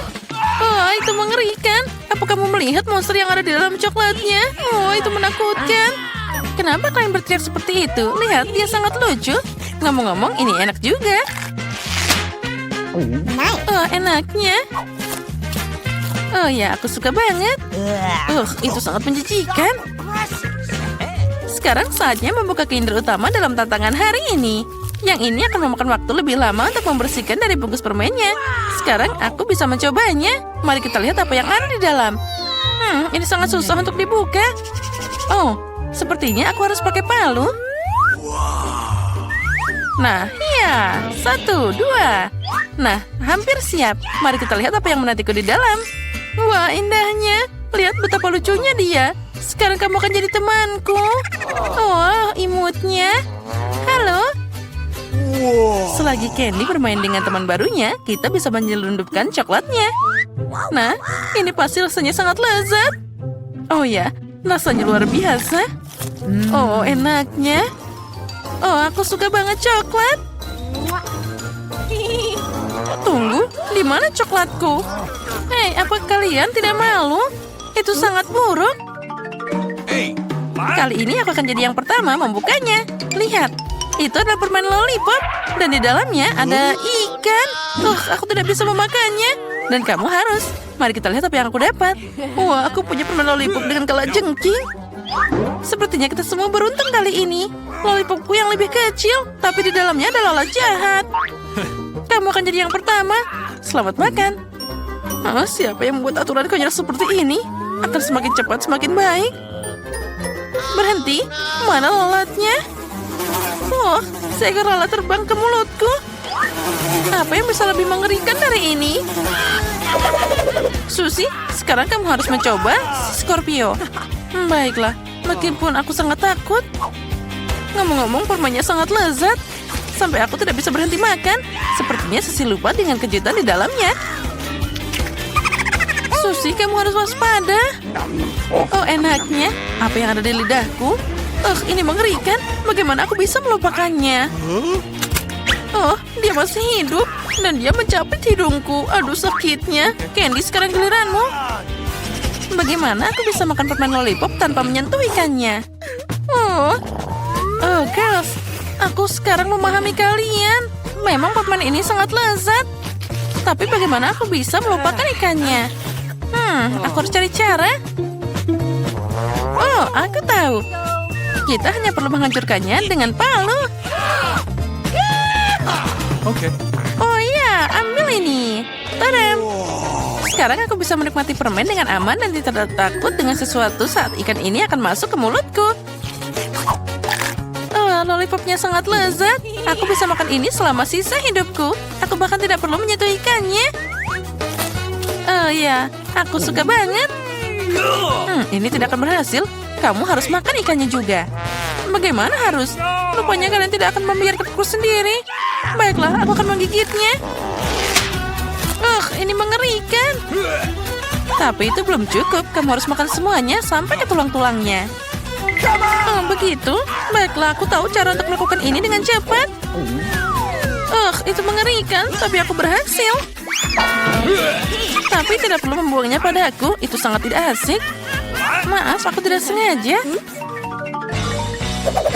Oh, itu mengerikan. Apa kamu melihat monster yang ada di dalam coklatnya? Oh, itu menakutkan. Kenapa kalian berteriak seperti itu? Lihat, dia sangat lucu. Ngomong-ngomong, ini enak juga. Oh, enaknya. Oh ya, aku suka banget. Itu sangat menjijikan. Sekarang saatnya membuka Kinder utama dalam tantangan hari ini. Yang ini akan memakan waktu lebih lama untuk membersihkan dari bungkus permennya. Sekarang aku bisa mencobanya. Mari kita lihat apa yang ada di dalam. Ini sangat susah untuk dibuka. Oh, sepertinya aku harus pakai palu. Nah, ya. 1, 2. Nah, hampir siap. Mari kita lihat apa yang menantiku di dalam. Wah, indahnya. Lihat betapa lucunya dia. Sekarang kamu akan jadi temanku. Oh, imutnya. Halo. Selagi Candy bermain dengan teman barunya, kita bisa menyelundupkan coklatnya. Nah, ini pasti rasanya sangat lezat. Oh ya, rasanya luar biasa. Oh, enaknya. Oh, aku suka banget coklat. Tunggu, di mana coklatku? Hei, apa kalian tidak malu? Itu sangat buruk. Hey, what? Kali ini aku akan jadi yang pertama membukanya. Lihat, itu adalah permen lollipop. Dan di dalamnya ada ikan. Aku tidak bisa memakannya. Dan kamu harus. Mari kita lihat apa yang aku dapat. Wah, aku punya permen lollipop dengan kalajengking. Sepertinya kita semua beruntung kali ini. Lollipopku yang lebih kecil, tapi di dalamnya ada lalat jahat. Kamu akan jadi yang pertama. Selamat makan. Siapa yang membuat aturan konyol seperti ini? Akan semakin cepat semakin baik. Berhenti. Mana lalatnya? Oh, seekor lalat terbang ke mulutku. Apa yang bisa lebih mengerikan dari ini? Susie, sekarang kamu harus mencoba Scorpio. Baiklah, meskipun aku sangat takut. Ngomong-ngomong, permennya sangat lezat. Sampai aku tidak bisa berhenti makan. Sepertinya Susie lupa dengan kejutan di dalamnya. Susie, kamu harus waspada. Oh, enaknya. Apa yang ada di lidahku? Ini mengerikan. Bagaimana aku bisa melupakannya? Oh, dia masih hidup. Dan dia mencapit hidungku. Aduh, sakitnya. Candy, sekarang giliranmu. Bagaimana aku bisa makan permen lollipop tanpa menyentuh ikannya? Oh, girls. Aku sekarang memahami kalian. Memang permen ini sangat lezat. Tapi bagaimana aku bisa melupakan ikannya? Aku harus cari cara. Oh, aku tahu. Kita hanya perlu menghancurkannya dengan palu. Okay. Oh iya, ambil ini. Tadam. Sekarang aku bisa menikmati permen dengan aman dan tidak takut dengan sesuatu saat ikan ini akan masuk ke mulutku. Lollipopnya sangat lezat. Aku bisa makan ini selama sisa hidupku. Aku bahkan tidak perlu menyentuh ikannya. Oh ya, aku suka banget. Ini tidak akan berhasil. Kamu harus makan ikannya juga. Bagaimana harus? Rupanya kalian tidak akan membiarkanku sendiri. Baiklah, aku akan menggigitnya. Ini mengerikan. Tapi itu belum cukup. Kamu harus makan semuanya sampai ke tulang-tulangnya. Oh, begitu? Baiklah, aku tahu cara untuk melakukan ini dengan cepat. Itu mengerikan, tapi aku berhasil. Tapi tidak perlu membuangnya padaku. Itu sangat tidak asik. Maaf, aku tidak sengaja.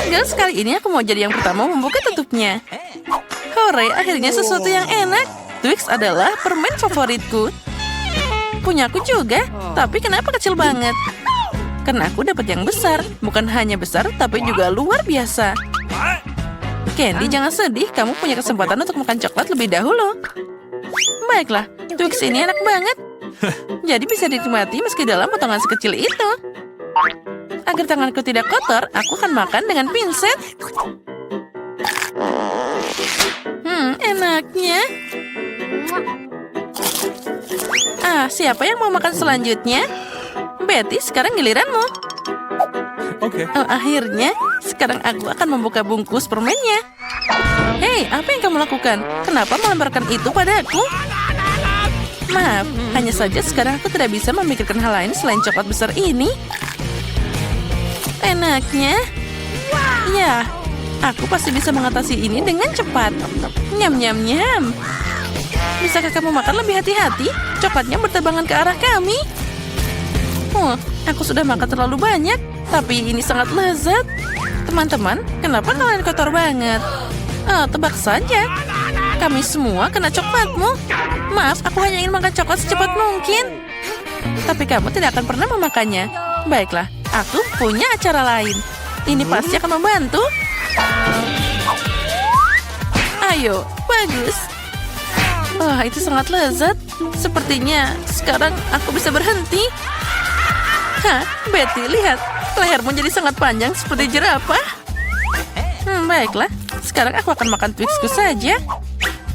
Guys, kali ini aku mau jadi yang pertama membuka tutupnya. Hore, akhirnya sesuatu yang enak. Twix adalah permen favoritku. Punyaku juga, tapi kenapa kecil banget? Karena aku dapat yang besar. Bukan hanya besar, tapi juga luar biasa. Candy, jangan sedih. Kamu punya kesempatan untuk makan coklat lebih dahulu. Baiklah, Twix ini enak banget. Jadi bisa dinikmati meski dalam potongan sekecil itu. Agar tanganku tidak kotor, aku akan makan dengan pinset. Enaknya. Siapa yang mau makan selanjutnya? Betty, sekarang giliranmu. Okay. Akhirnya, sekarang aku akan membuka bungkus permennya. Hei, apa yang kamu lakukan? Kenapa melemparkan itu padaku? Maaf, hanya saja sekarang aku tidak bisa memikirkan hal lain selain coklat besar ini. Enaknya. Ya, aku pasti bisa mengatasi ini dengan cepat. Nyam, nyam, nyam. Bisakah kamu makan lebih hati-hati? Coklatnya berterbangan ke arah kami. Aku sudah makan terlalu banyak, tapi ini sangat lezat. Teman-teman, kenapa kalian kotor banget? Tebak saja. Kami semua kena coklatmu. Maaf, aku hanya ingin makan coklat secepat mungkin. Tapi kamu tidak akan pernah memakannya. Baiklah, aku punya acara lain. Ini pasti akan membantu. Ayo, bagus. Wah, itu sangat lezat. Sepertinya sekarang aku bisa berhenti. Hah, Betty, lihat. Lehermu jadi sangat panjang seperti jerapah. Baiklah. Sekarang aku akan makan Twixku saja.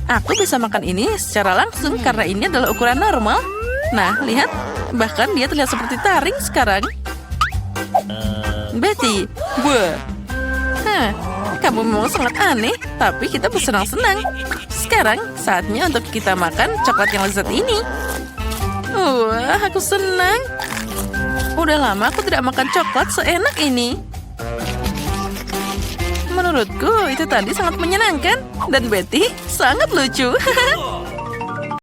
Aku bisa makan ini secara langsung karena ini adalah ukuran normal. Nah, lihat. Bahkan dia terlihat seperti taring sekarang. Betty, buah. Kamu memang sangat aneh, tapi kita bersenang-senang. Sekarang saatnya untuk kita makan coklat yang lezat ini. Wah, aku senang. Udah lama aku tidak makan coklat seenak ini. Menurutku itu tadi sangat menyenangkan. Dan Betty sangat lucu.